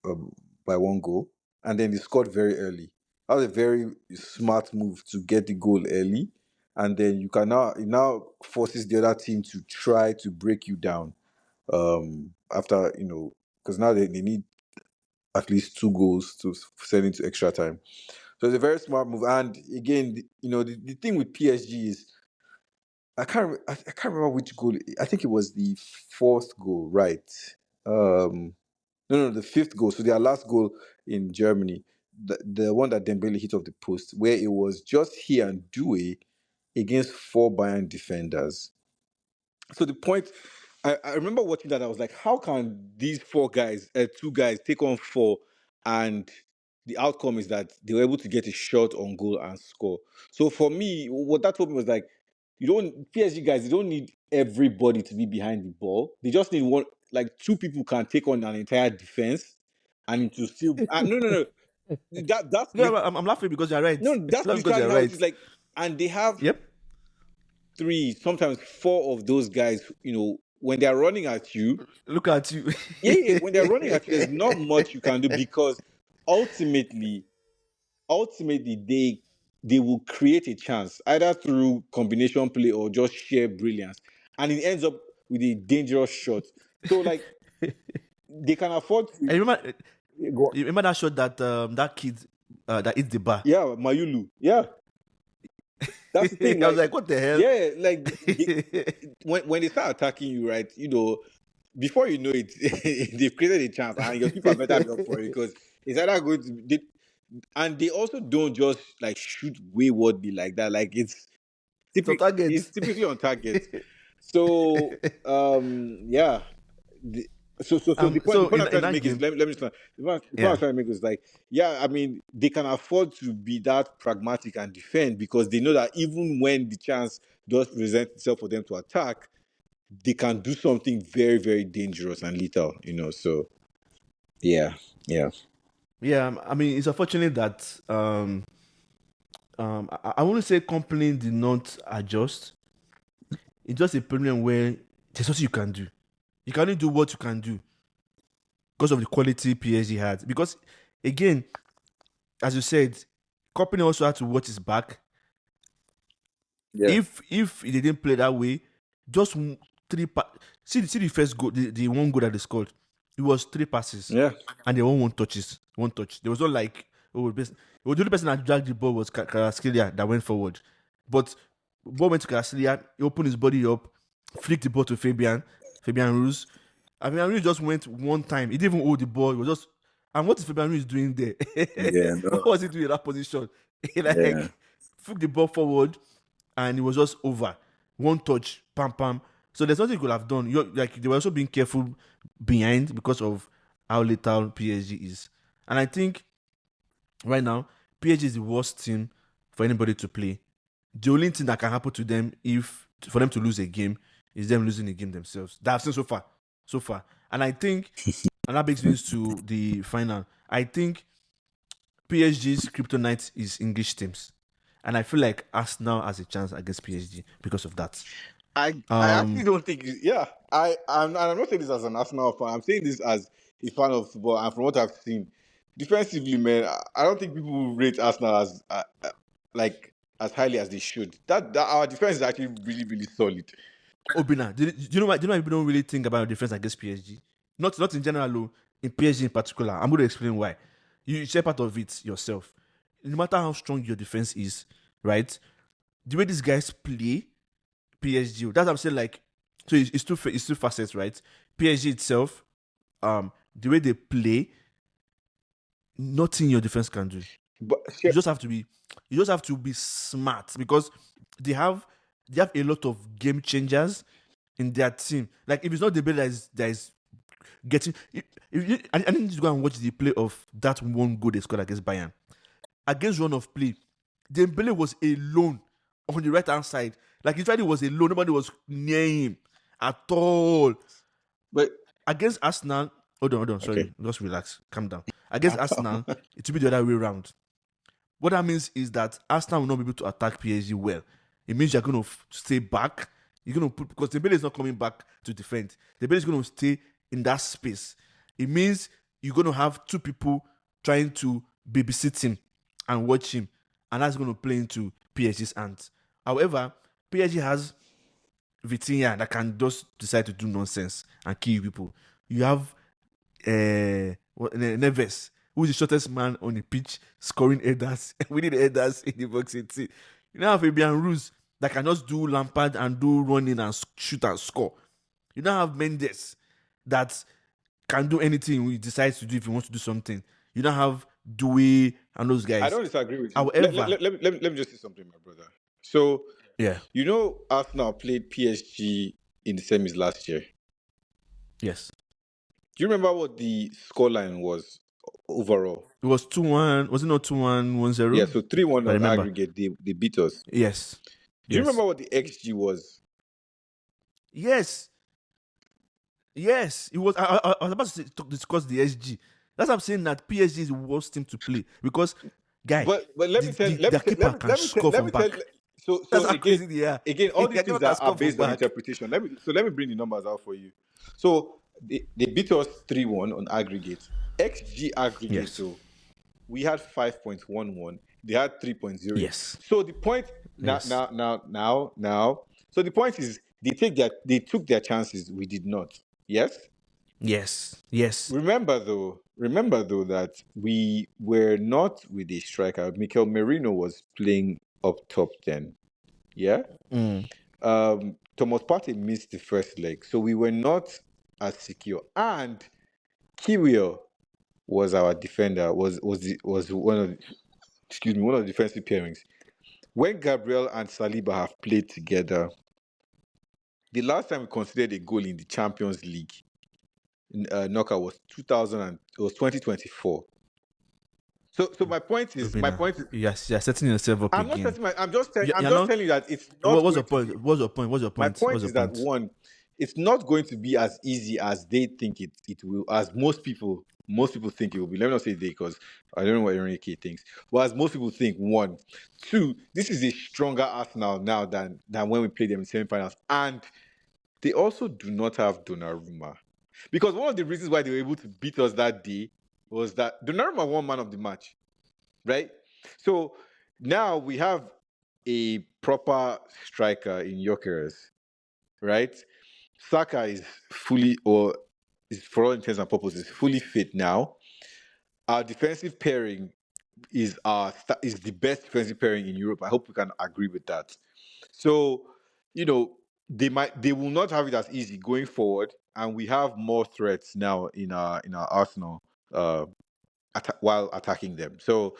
um, by one goal, and then they scored very early. That was a very smart move to get the goal early, and then it now forces the other team to try to break you down. After because now they need at least two goals to send into extra time. So it's a very smart move. And again, the thing with PSG is I can't remember which goal. I think it was the fourth goal, right? No, the fifth goal. So their last goal in Germany, the one that Dembele hit off the post, where it was just here and Due against four Bayern defenders. So the point, I remember watching that. I was like, how can these two guys, take on four, and the outcome is that they were able to get a shot on goal and score. So for me, what that told me was like, you don't PSG guys, they don't need everybody to be behind the ball. They just need one, like two people can take on an entire defense, and to still no. That's No, I'm laughing because you're right. no, that's Not because literally you're how it right. is. Like, and they have Yep. three, sometimes four of those guys, when they're running at you, Look at you. yeah, when they're running at you, there's not much you can do because ultimately, they will create a chance either through combination play or just sheer brilliance, and it ends up with a dangerous shot. So like they can afford I to remember, go. you remember that shot that that kid that hit the bar. Yeah, Mayulu. Yeah, that's the thing. I was Like, like, what the hell? yeah, like when they start attacking you, right? Before you know it, they've created a chance, and your people better be up for it because it's either going to and they also don't just like shoot waywardly like that. Like So it's target. typically on target. So yeah. The, so the So point I'm in trying to that make is game, let me explain. The point I'm yeah, trying to make is like, yeah, I mean, they can afford to be that pragmatic and defend because they know that even when the chance does present itself for them to attack, they can do something very, very dangerous and lethal, So yeah, yeah, yeah. I mean, it's unfortunate that I wouldn't say company did not adjust. It's just a problem where there's nothing you can do. You can only do what you can do because of the quality PSG had. Because again, as you said, company also had to watch his back. yeah, If they didn't play that way, just three see the first goal, the one goal that they scored. It was three passes yeah, and they won one touch. There was not like the only person that dragged the ball was Kvaratskhelia that went forward. But ball went to Kvaratskhelia, he opened his body up, flicked the ball to Fabian Ruiz. I mean, Ruiz just went one time. He didn't even hold the ball. He was just, and what is Fabian Ruiz doing there? yeah, What no, was he doing in that position? He yeah, like flicked the ball forward and it was just over. One touch, pam pam. So there's nothing you could have done. Like they were also being careful behind because of how little PSG is. And I think right now, PSG is the worst team for anybody to play. The only thing that can happen to them if for them to lose a game is them losing the game themselves. That I've seen so far. So far. And I think and that brings me to the final. I think PSG's kryptonite is English teams. And I feel like Arsenal has a chance against PSG because of that. I actually don't think. Yeah, I'm not saying this as an Arsenal fan. I'm saying this as a fan of football, and from what I've seen, defensively, man, I don't think people rate Arsenal as like as highly as they should. That our defense is actually really, really solid. Obina, do you know why? Do you know why people don't really think about the difference against PSG? Not in general, though, in PSG in particular. I'm going to explain why. You share part of it yourself. No matter how strong your defense is, right? the way these guys play PSG. That's what I'm saying. Like, so it's two facets, right? PSG itself, the way they play, nothing your defense can do. But You just have to be smart because they have a lot of game changers in their team. Like if it's not the that is getting, I need to go and watch the play of that one goal they scored against Bayern. Against run of play, Dembele was alone on the right hand side. Like literally was alone. Nobody was near him at all. But against Arsenal, hold on, sorry, okay. just relax, calm down. Against Arsenal, it will be the other way around. What that means is that Arsenal will not be able to attack PSG well. It means you're going to stay back. You're going to put, because Dembele is not coming back to defend. Dembele is going to stay in that space. It means you're going to have two people trying to babysit him and watch him, and that's going to play into PSG's hands. However, PSG has Vitinha that can just decide to do nonsense and kill people. You have Neves, who's the shortest man on the pitch, scoring headers, winning headers in the box 18. You now have Fabian Ruiz that can just do Lampard and do running and shoot and score. You now have Mendes that can do anything he decides to do if he wants to do something. You now have Dewey and those guys. I don't disagree with you. However, let me just say something, my brother. So, yeah, you know, Arsenal played PSG in the semis last year. yes. Do you remember what the scoreline was overall? It was 2-1. Was it not 2-1, 1-0? Yeah, so 3-1 on aggregate. They beat us. Yes. Do you remember what the XG was? Yes. It was. I was about to discuss the SG. That's what I'm saying, that PSG is the worst team to play because, guy. But let me tell you, let me tell you. So that's how again, crazy they are. Again, all these things are based on back. interpretation. Let me bring the numbers out for you. So they beat us 3-1 on aggregate. XG aggregate, yes. So we had 5.11. They had 3.0. Yes. So the point now. So the point is they took their chances. We did not. Yes. Yes. Remember though that we were not with a striker. Mikel Merino was playing up top then. Yeah. Thomas Partey missed the first leg, so we were not as secure. And Kiwior was our defender. Was one of the defensive pairings. When Gabriel and Saliba have played together, the last time we considered a goal in the Champions League knockout was 2024. So my point is yes, you're setting yourself up I'm again. not setting I'm just telling you that it's not. What's your point? What's your point? My point is that one, it's not going to be as easy as they think it will, as most people think it will be. Let me not say they, because I don't know what Enriques thinks. But as most people think, one. Two, this is a stronger Arsenal now than when we played them in semi-finals. And they also do not have Donnarumma. Because one of the reasons why they were able to beat us that day was that Donnarumma won man of the match. Right? So now we have a proper striker in Gokures. Right? Saka is fully, or is for all intents and purposes, fully fit now. Our defensive pairing is the best defensive pairing in Europe. I hope we can agree with that. So, they will not have it as easy going forward, and we have more threats now in our arsenal while attacking them. So,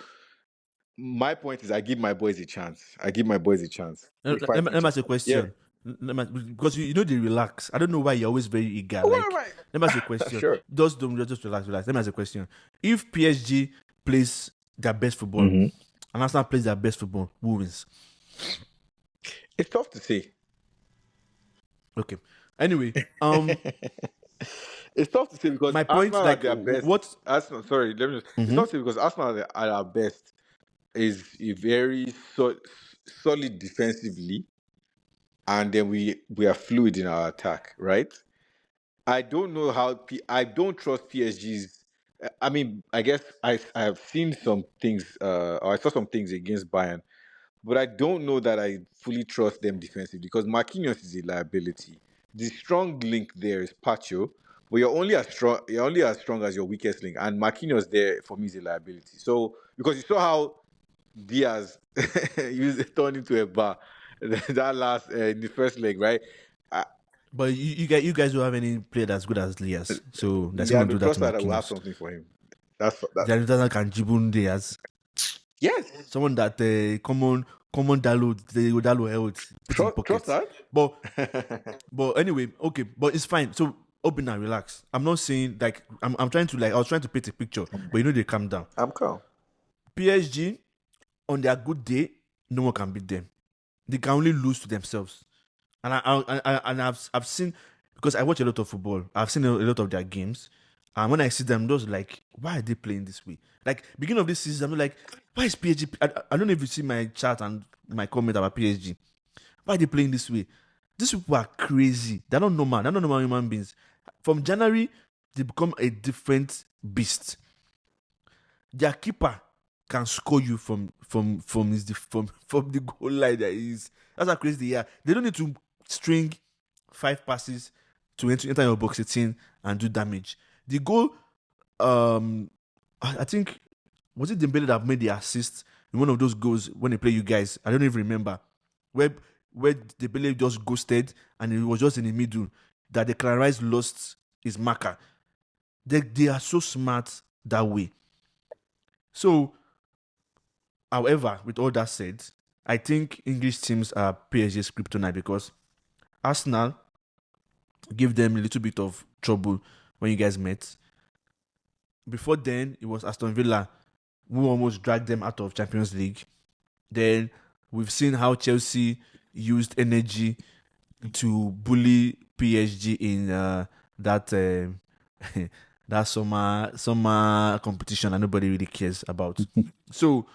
my point is, I give my boys a chance. Let me ask you a question. Yeah. Because you know they relax. I don't know why you're always very eager. Let me ask you a question. Sure. Just relax. Let me ask you a question. If PSG plays their best football and Arsenal plays their best football, who wins? It's tough to say. Okay. Anyway, it's tough to say because my point, Arsenal like, at their best. What? Arsenal, sorry, let me just. It's tough to say because Arsenal at our best is a very solid defensively, and then we are fluid in our attack, right? I don't know how. I don't trust PSG's. I mean, I guess I have seen some things. Or I saw some things against Bayern, but I don't know that I fully trust them defensively because Marquinhos is a liability. The strong link there is Pacho, but you're only as strong as your weakest link, and Marquinhos there for me is a liability. So because you saw how Diaz turned into a bar. that last in the first leg, right? I, But you guys don't have any player that's good as Lias, so that's gonna Leandro do that to Trossard will have Marquinhos. something for him. That's that. Jonathan can Jibun Diaz, Yes, someone that common Dalo held put in pockets. Trossard. But anyway, okay, but it's fine. So open and relax. I'm not saying like I'm trying to I was trying to paint a picture, but they calm down. I'm calm. PSG on their good day, no one can beat them. They can only lose to themselves. And I've seen, because I watch a lot of football. I've seen a lot of their games, and when I see them, those like, why are they playing this way? Like beginning of this season, I'm like, why is PSG? I don't know if you see my chat and my comment about PSG. Why are they playing this way? These people are crazy. They're not normal. They're not normal human beings. From January, they become a different beast. Their keeper can score you from the goal line. That's how crazy they are. They don't need to string 5 passes to enter your box 18 and do damage. The goal, I think, was it Dembele that made the assist in one of those goals when they play you guys? I don't even remember. Where Dembele just ghosted and it was just in the middle that Declan Rice lost his marker. They are so smart that way. So, however, with all that said, I think English teams are PSG's kryptonite because Arsenal gave them a little bit of trouble when you guys met. Before then, it was Aston Villa who almost dragged them out of Champions League. Then we've seen how Chelsea used energy to bully PSG in that that summer competition that nobody really cares about. So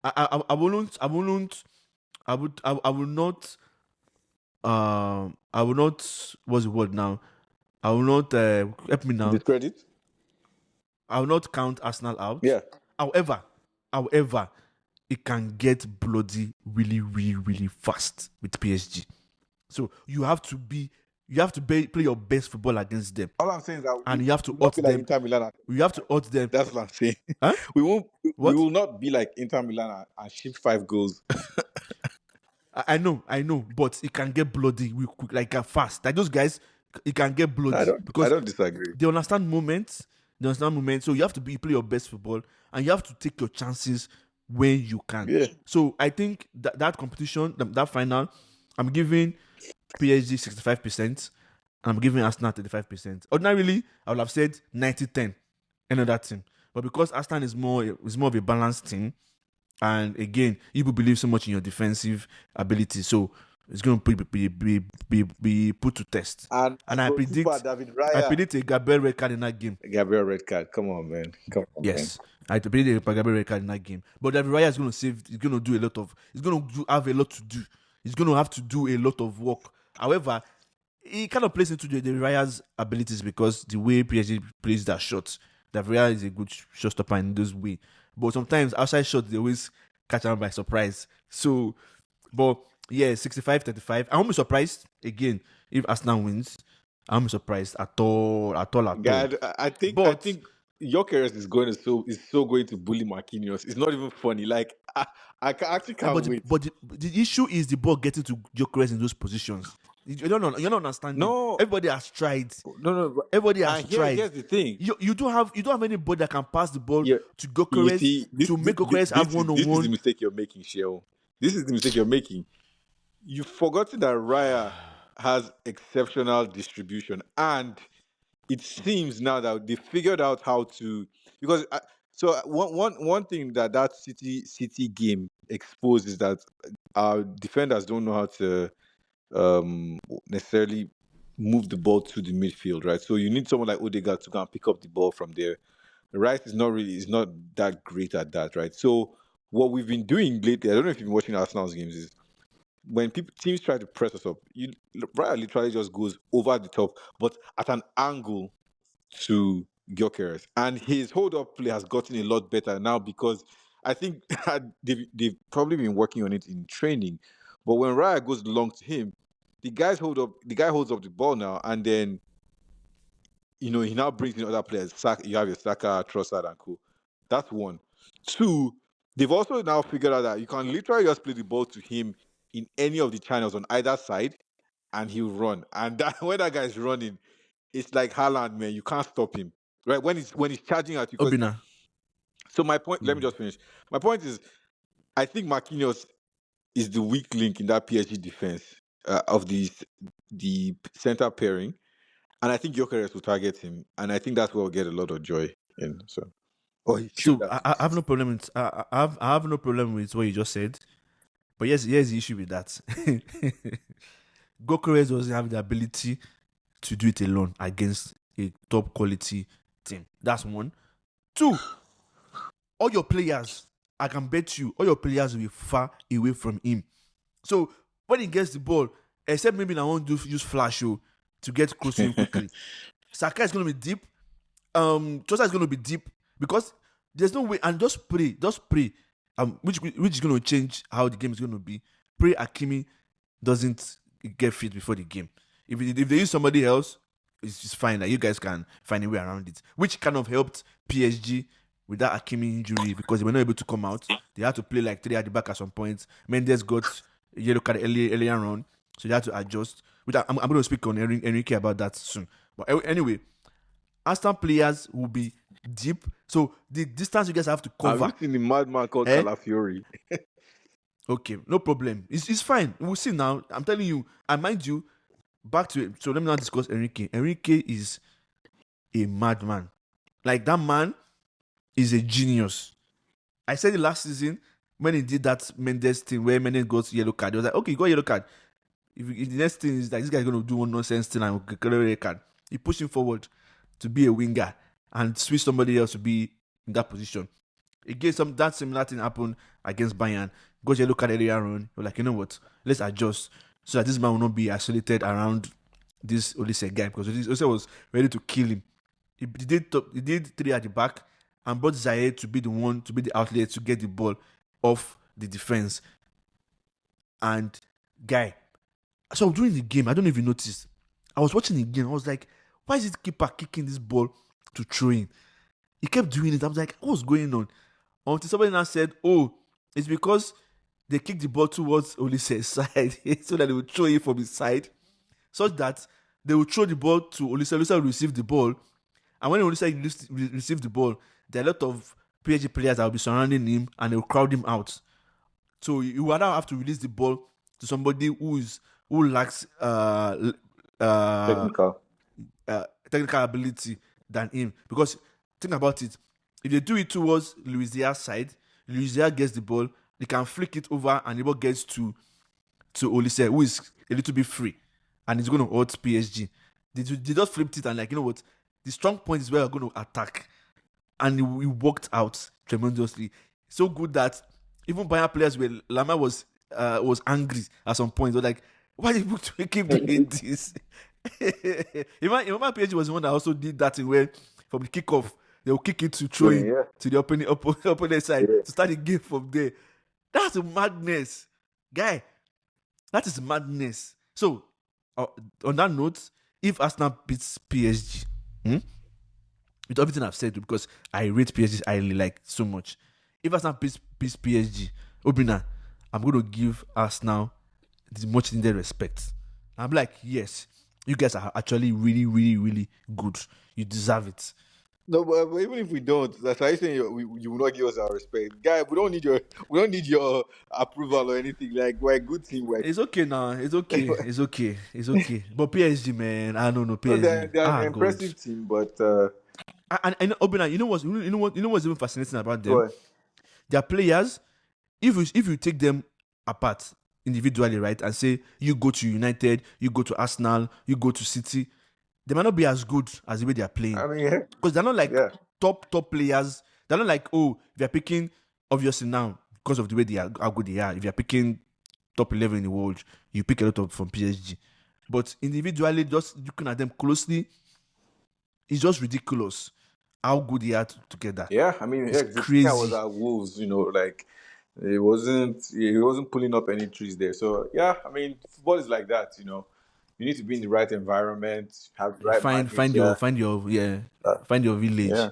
I will not what's the word now? I will not help me now. Discredit. I will not count Arsenal out. Yeah. However, it can get bloody really, really, really fast with PSG. So you have to play your best football against them. All I'm saying is that And you have to not out be like them. Inter Milan. You have to out them. That's what I'm saying. Huh? We won't. What? We will not be like Inter Milan and shift 5 goals. I know, but it can get bloody real quick, like fast. Like those guys, it can get bloody I because don't disagree. they understand moments. So you have to play your best football, and you have to take your chances when you can. Yeah. So I think that competition, that final, I'm giving PSG 65%, and I'm giving Arsenal 35%. Ordinarily, I would have said 90-10, another team, but because Arsenal is more of a balanced team, and again, you believe so much in your defensive ability, so it's going to be put to test. And I predict David Raya. I predict a Gabriel red card in that game. Gabriel red card. Come on, man. Yes, I predict a Gabriel red card in that game. But David Raya is going to save. He's going to do a lot of. He's going to have a lot to do. He's going to have to do a lot of work. However, he kind of plays into the Raya's abilities because the way PSG plays that shot, David Raya is a good shotstopper in this way. But sometimes outside shots they always catch him by surprise. So, but yeah, 65-35. I won't be surprised again if Arsenal wins. I won't be surprised at all. God, I think Gokures is so going to bully Marquinhos. It's not even funny. Like I actually can't wait. But the issue is the ball getting to Gokures in those positions. You're not understanding. No, everybody has tried. No. Everybody has tried. Here's the thing. You don't have anybody that can pass the ball to Gokures to make Gokures have one-on-one. This is the mistake you're making, Sheo. This is the mistake you're making. You've forgotten that Raya has exceptional distribution, and it seems now that they figured out how to, because one thing that City game exposes that our defenders don't know how to necessarily move the ball to the midfield, right? So you need someone like Odegaard to go and pick up the ball from there. Rice is not that great at that, right? So what we've been doing lately, I don't know if you've been watching Arsenal's games, is when teams try to press us up, Raya literally just goes over the top, but at an angle to Gokures. And his hold-up play has gotten a lot better now because I think they've probably been working on it in training. But when Raya goes long to him, the guy holds up the ball now, and then he now brings in other players. You have your Saka, Trossard, and co. That's one. Two, they've also now figured out that you can literally just play the ball to him in any of the channels on either side, and he'll run. And when that guy's running, it's like Haaland, man. You can't stop him, right? When he's charging at you, because Obina. so my point. Let me just finish. My point is, I think Marquinhos is the weak link in that PSG defense of the center pairing, and I think Gokures will target him, and I think that's where we'll get a lot of joy in. So, or he should So at I have least. no problem with I have no problem with what you just said. But here's the issue with that. Gokures doesn't have the ability to do it alone against a top quality team. That's one. Two, all your players, I can bet you, all your players will be far away from him. So when he gets the ball, except maybe I want to use flash to get close to him quickly. Saka is going to be deep. Trossard is going to be deep because there's no way. And just pray. Which is going to change how the game is going to be. Pray Hakimi doesn't get fit before the game. If they use somebody else, it's fine. Like you guys can find a way around it. Which kind of helped PSG with that Hakimi injury because they were not able to come out. They had to play like 3 at the back at some point. Mendes got a yellow card earlier on, so they had to adjust. Which I'm going to speak on Enrique about that soon. But anyway, Arsenal players will be deep. So the distance you guys have to cover. Have you seen the madman called Calafiori? Okay, no problem. It's fine. We'll see now. I'm telling you. And mind you, back to it. So let me now discuss Enrique. Enrique is a madman. Like that man is a genius. I said it last season when he did that Mendes thing where Mendes got yellow card. He was like, okay, you got yellow card. If the next thing is like this guy's gonna do one nonsense thing and get a red card. He pushed him forward to be a winger and switch somebody else to be in that position. Again, that similar thing happened against Bayern. Got yellow card earlier on. You're like, you know what? Let's adjust so that this man will not be isolated around this Olise guy because Olise was ready to kill him. He did 3 at the back and brought Zaire to be the one to be the outlet to get the ball off the defense. And guy, so during the game, I don't know if you noticed. I was watching the game. I was like, why is this keeper kicking this ball to throw in? He kept doing it. I was like, what's going on? Until somebody now said, oh, it's because they kicked the ball towards Olise's side so that they would throw it from his side, such that they would throw the ball to Olise. Olise will receive the ball. And when Olise receives the ball, there are a lot of PSG players that will be surrounding him and they will crowd him out. So you would now have to release the ball to somebody who lacks technical ability than him. Because think about it, if they do it towards Louisiana's side, Louisiana gets the ball, they can flick it over and the ball gets to Olise, who is a little bit free, and he's going to hurt PSG. They just flipped it and like, you know what, the strong point is where we're going to attack, and we worked out tremendously. So good that even Bayern players were Lama was angry at some point. They were like, why did you keep doing this? Even PSG was the one that also did that thing where from the kickoff they will kick it to throw it to the opponent side to start the game from there. That's a madness, guy. That is madness. So on that note, if Arsenal beats PSG, with everything I've said, because I rate PSG highly like so much. If Arsenal beats PSG, Obina, I'm going to give Arsenal the much needed respect. I'm like, yes, you guys are actually really, really, really good. You deserve it. No, but even if we don't, that's why I saying you will not give us our respect, guy. We don't need your approval or anything. Like we're a good team. It's okay now. It's okay. But PSG, man, I don't know No, PSG. they're an God. impressive team, but and Obina, you know what's even fascinating about them? what? Their players, if you take them apart individually, right, and say you go to United, you go to Arsenal, you go to City, they might not be as good as the way they are playing. I mean, because they're not like top players. They're not like, oh, if you're picking, obviously now because of the way they are, how good they are. If you're picking top 11 in the world, you pick a lot of from PSG. But individually, just looking at them closely, it's just ridiculous how good they are together. Yeah, I mean, it's crazy. crazy. Was at Wolves, like he wasn't pulling up any trees there. So yeah, I mean, football is like that. You need to be in the right environment, have the right find your village. Yeah.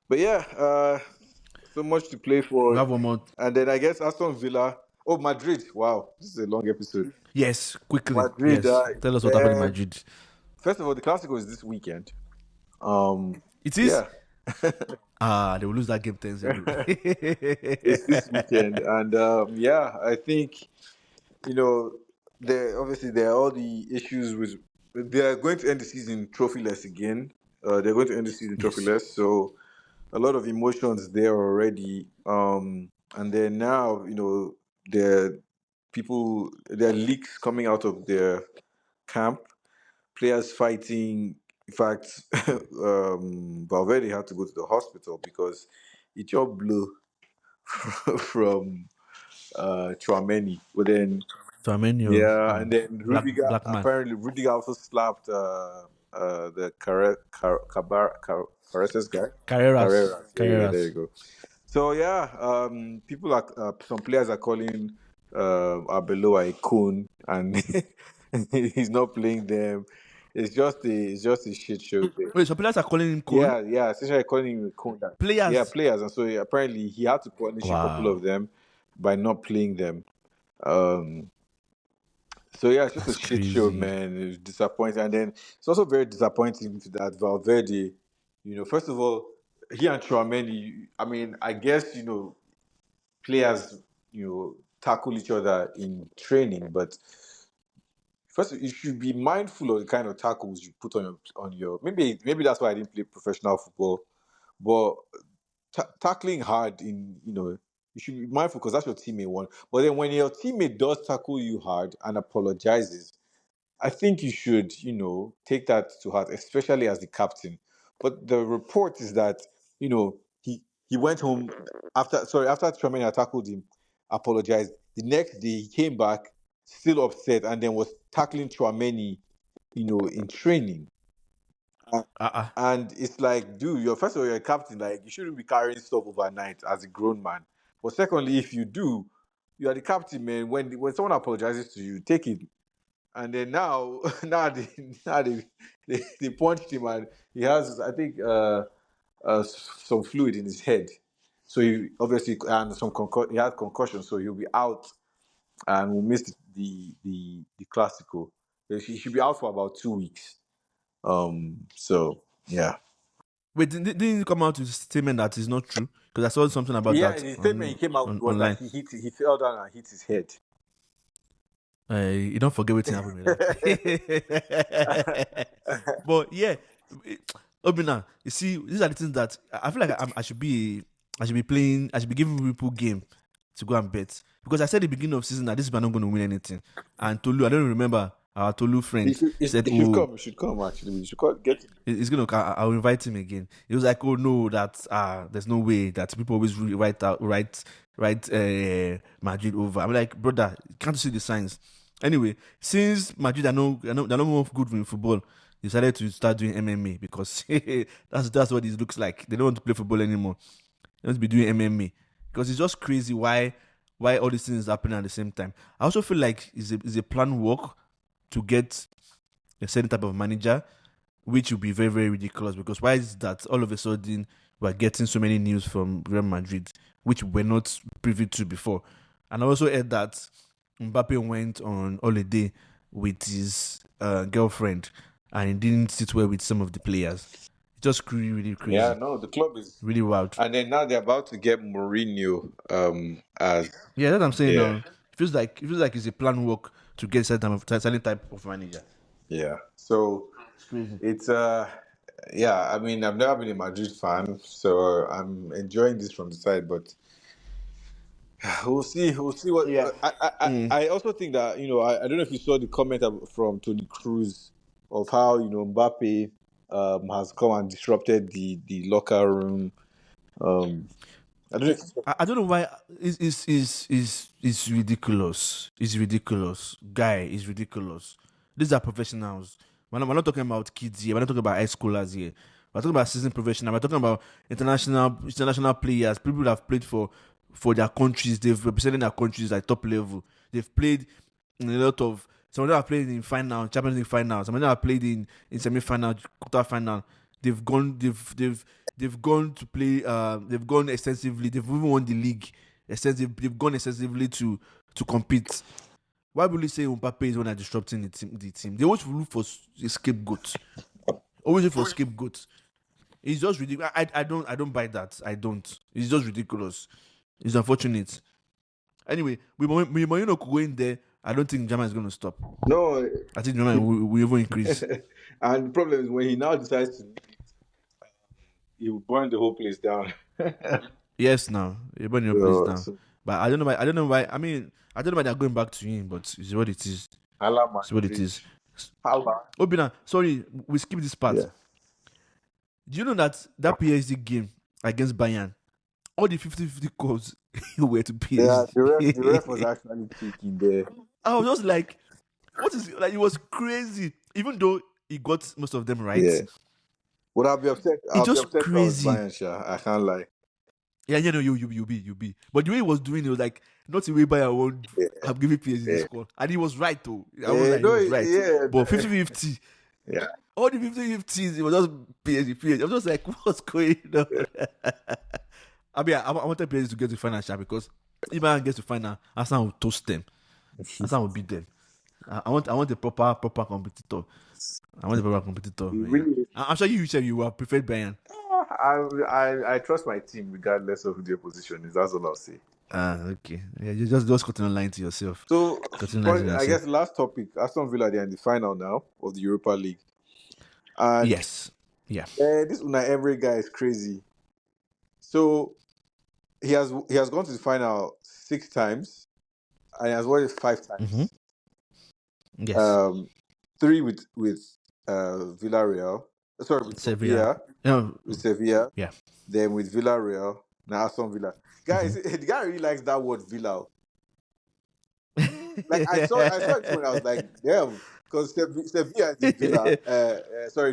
But yeah, so much to play for. We have one more. And then I guess Aston Villa Oh, Madrid. Wow, this is a long episode. Yes, quickly. Madrid. Yes, tell us what happened in Uh, Madrid. First of all, the Clasico is this weekend. It is. Yeah, They will lose that game 10-0. it's this weekend, and yeah, I think you know there obviously there are all the issues with. They are going to end the season trophyless again. They're going to end the season Yes. trophyless, so a lot of emotions there already. And then now there there are leaks coming out of their camp, players fighting. In fact, Valverde had to go to the hospital because he just blew from Chouameni. But then, Firmino, yeah, and then Rudiger, black man. apparently Rudiger also slapped the Carreras guy. Carreras. Carreras. Yeah, there you Carreras. go. So yeah, people are some players are calling Arbeloa a coon, and he's not playing them. It's just a shit show. Wait, so players are calling him Cone? Yeah. Essentially calling him a coon. Yeah, Players. players, and so apparently he had to punish a couple of Wow. them by not playing them. Um, so yeah, it's just a That's shit show, crazy. man. It was disappointing, and then it's also very disappointing that Valverde. First of all, he and Chouameni. I mean, I guess players tackle each other in training, but first you should be mindful of the kind of tackles you put on your. Maybe that's why I didn't play professional football, but tackling hard you should be mindful because that's your teammate one. But then when your teammate does tackle you hard and apologizes, I think you should, take that to heart, especially as the captain. But the report is that, he went home after Tremaine had tackled him, apologized. The next day he came back still upset and then was tackling Chouameni, in training. Uh-uh. And it's like, dude, first of all, you're a captain. Like, you shouldn't be carrying stuff overnight as a grown man. But secondly, if you do, you are the captain, man. When someone apologizes to you, take it. And then now, now they punched him, and he has, I think, some fluid in his head. So he obviously and he had concussion, so he'll be out and will miss the Clasico. He should be out for about 2 weeks. So yeah. Wait, didn't you come out with a statement that is not true? Because I saw something about Yeah, that the statement he came out with was that online. he fell down and hit his head. You don't forget what happened with that. But yeah, Obina, you see, these are the things that I feel like I should be playing. I should be giving people game to go and bet because I said at the beginning of season that this is not going to win anything. And Tolu, I don't remember our Tolu He friend should, he said, he should "Oh, come. He should come. Actually, we should call, get him. he's gonna. I'll invite him again." He was like, "Oh no, that there's no way that people always write Madrid over." I'm like, brother, can't you see the signs? Anyway, since Madrid they're not more good in football, they decided to start doing MMA because that's what it looks like. They don't want to play football anymore. They want to be doing MMA because it's just crazy why all these things happen at the same time. I also feel like it's a planned work to get a certain type of manager, which would be very, very ridiculous because why is that all of a sudden we're getting so many news from Real Madrid, which we're not privy to before? And I also heard that Mbappe went on holiday with his girlfriend and he didn't sit well with some of the players. It's just really, really Yeah, crazy. no, the club is, Really wild. and then now they're about to get Mourinho. As Yeah, that's what I'm saying yeah, now. It feels like it's a planned work to get certain type of manager. yeah. So It's crazy. it's yeah. I mean, I've never been a Madrid fan, so I'm enjoying this from the side, but we'll see. We'll see what. Yeah. I also think that I don't know if you saw the comment from Tony Cruz of how Mbappe has come and disrupted the locker room. I don't know. If you saw, I don't know why it's ridiculous. It's ridiculous. Guy, it's ridiculous. These are professionals. We're not talking about kids here. We're not talking about high schoolers here. We're talking about seasoned professionals. We're talking about international players, people that have played for their countries. They've represented their countries at top level. They've played in a lot of. Some of them have played in final, Champions League final. Some of them have played in semi-final, quarter final. They've gone. They've gone to play. They've gone extensively. They've even won the league. They've gone extensively to compete. Why will you say Mbappe is one that disrupting the team? They always look for a scapegoat. Always look for a scapegoat. It's just ridiculous. I don't buy that. I don't. It's just ridiculous. It's unfortunate. Anyway, with Mourinho going there, I don't think Germany is going to stop. No, I think Germany will even increase. and the problem is when he now decides to, he will burn the whole place down. Yes, now you're burning your place So, down. But I don't know why. I don't know why. I mean, I don't know why they're going back to him. But it's what it is. Hala It's what it Madrid. is. Hala. Obina, sorry, we skipped this part. Yeah. Do you know that PSG game against Bayern, all the 50-50 calls were to Yeah, the ref was PSG? actually kicking there. I was just like, what is like? It was crazy. Even though he got most of them right, Yeah. Would I be upset? it's I'll be just upset if I was crazy. Bayern, sure. I can't lie. Yeah, you know, you be. But the way he was doing it was like, not the way Bayern would Yeah. have given PSG the Yeah. score. And he was right, though. I was like, he No, was right. yeah. But 50-50, Yeah. all the 50-50s, it was just PSG. I was just like, what's going on? I mean, I wanted PSG to get to final shot because if Bayern gets to final, Arsenal will toast them. Arsenal will beat them. I want a proper competitor. I want a proper competitor. He Yeah. really, I'm sure you said you were preferred Bayern. I trust my team regardless of who their position is. That's all I'll say. Okay. Yeah, you just continue lying to yourself. So, Continue lying to I yourself. guess last topic. Aston Villa, they're in the final now of the Europa League. And Yes. Yeah. this Unai Emery guy is crazy. So he has gone to the final 6 times and he has won it 5 times. Mm-hmm. Yes. 3 with Villarreal. Sorry, with Sevilla. No. With Sevilla. Yeah. Then with Villarreal. Now Aston Villa. Guys, the guy really likes that word Villa. Like I saw it when I was like, damn, because Sevilla is in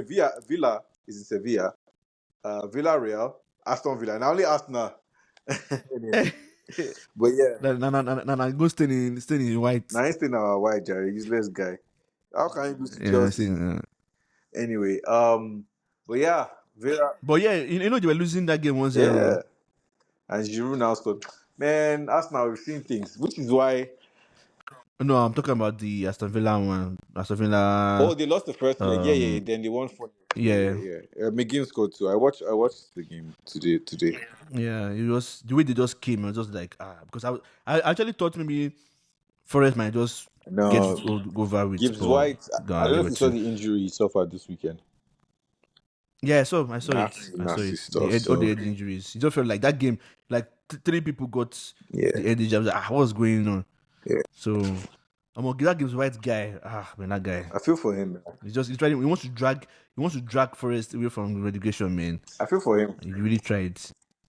Villa. Villa is in Sevilla. Villarreal, Aston Villa, and I only Arsenal. But yeah, No, go stay in white. now he's still our white Jerry, useless guy. How can you lose to Yeah, Chelsea? Anyway, but yeah, Villa. But yeah, you know they were losing that game 1-0. Yeah, and Giroud now scored. Man, Arsenal, we've seen things, which is why. No, I'm talking about the Aston Villa one. Aston Villa. Oh, they lost the first leg. Yeah. Then they won 4. Yeah. McGinn scored too. I watched the game today. Yeah, it was the way they just came. I was just like, because I actually thought maybe Forest might just get it over with. Gibbs White. I don't know if you saw Liverpool. the injury he suffered this weekend. Yeah, I saw it. I saw Nasty it. stuff, All the head injuries. It just felt like that game, like 3 people got Yeah. the head injury. I was like, what's going on? Yeah. So I'm gonna give that Gibbs White guy. Man, that guy. I feel for him, man. He's trying. He wants to drag Forest away from relegation, man. I feel for him He really tried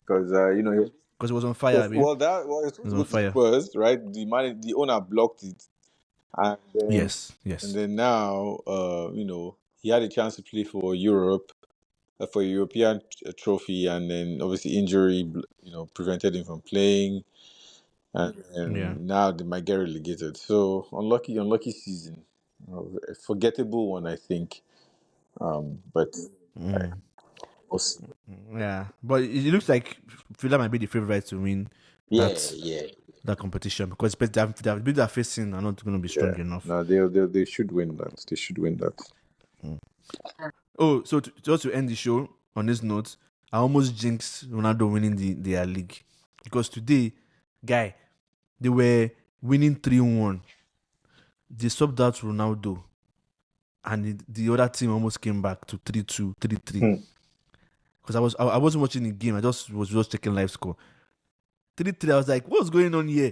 because because it was on fire. it was on good fire. Spurs, right? The owner blocked it, and then, Yes. and then now, he had a chance to play for Europe, for a European trophy, and then obviously injury, prevented him from playing, and now they might get relegated. So unlucky season, a forgettable one, I think. But we'll see. Yeah, but it looks like Villa might be the favorite to win that competition because the people they're facing are not going to be strong enough. No, they should win that. They should win that. Oh, so just to end the show on this note, I almost jinxed Ronaldo winning their league because today, guy, they were winning 3-1. They subbed out Ronaldo, and the other team almost came back to 3-2, 3-3. Because I wasn't watching the game. I was just checking live score. 3-3. I was like, what's going on here?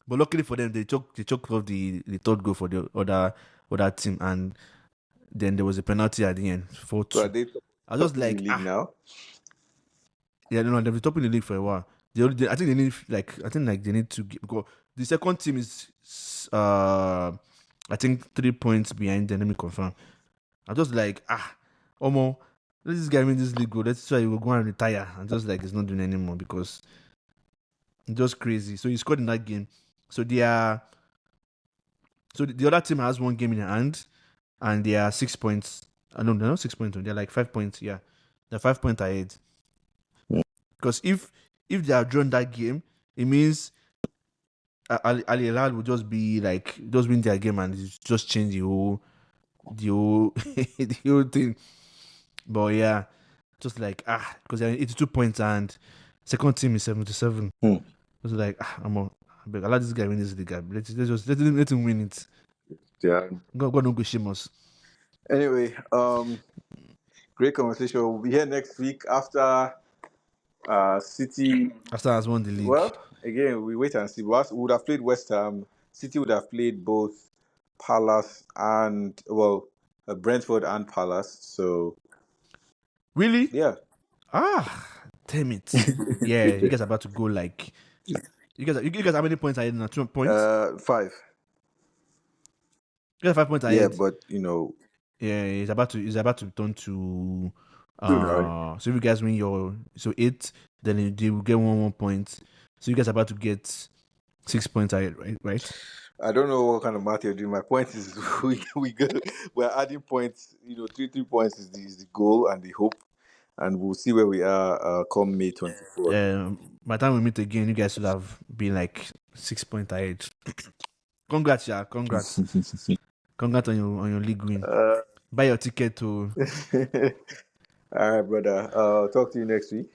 But luckily for them, they choked off the third goal for the other team, and then there was a penalty at the end. 4-2. So are they I was just like, now? Yeah, no, they've been topping the league for a while. I think they need to go. The second team is I think 3 points behind them. Let me confirm. I was just like, Omo, let this guy win this league. Let's try. We'll go and retire. And just like it's not doing anymore because it's just crazy. So he scored in that game. So the other team has 1 game in their hand, and they are 6 points. No, they're not 6 points. They're like 5 points. Yeah, they're 5 points ahead. Because if they are drawn that game, it means Al Hilal will just be like just win their game and it's just change the whole the whole thing. But yeah, just like because they're 82 points and second team is 77. Hmm. Just like I beg, I let this guy win this league. Let him win it. Yeah. God don't go shame us. Anyway, great conversation. We'll be here next week after City. After has won the league. Well, again, we wait and see. We would have played West Ham. City would have played both Palace and Brentford and Palace. So Really? yeah. Damn it. Yeah, you guys are about to go like you guys how many points ahead now? 2 points? 5. You guys are 5 points Yeah, ahead. but Yeah, it's about to turn to soon, right? so if you guys win your 8, then they will get 1 point. So you guys are about to get 6 points ahead, right? I don't know what kind of math you're doing. My point is we're adding points. 3 points is the goal and the hope, and we'll see where we are come May 24th. By the time we meet again, you guys should have been like 6 points ahead. Congrats, yeah, congrats. Congrats on your league win. Buy your ticket to All right, brother. Talk to you next week.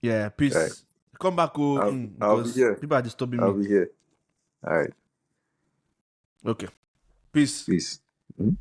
yeah, All right. peace. Come back, I'll be because here. people are disturbing I'll me. be here. All right. Okay. Peace. Peace. Mhm.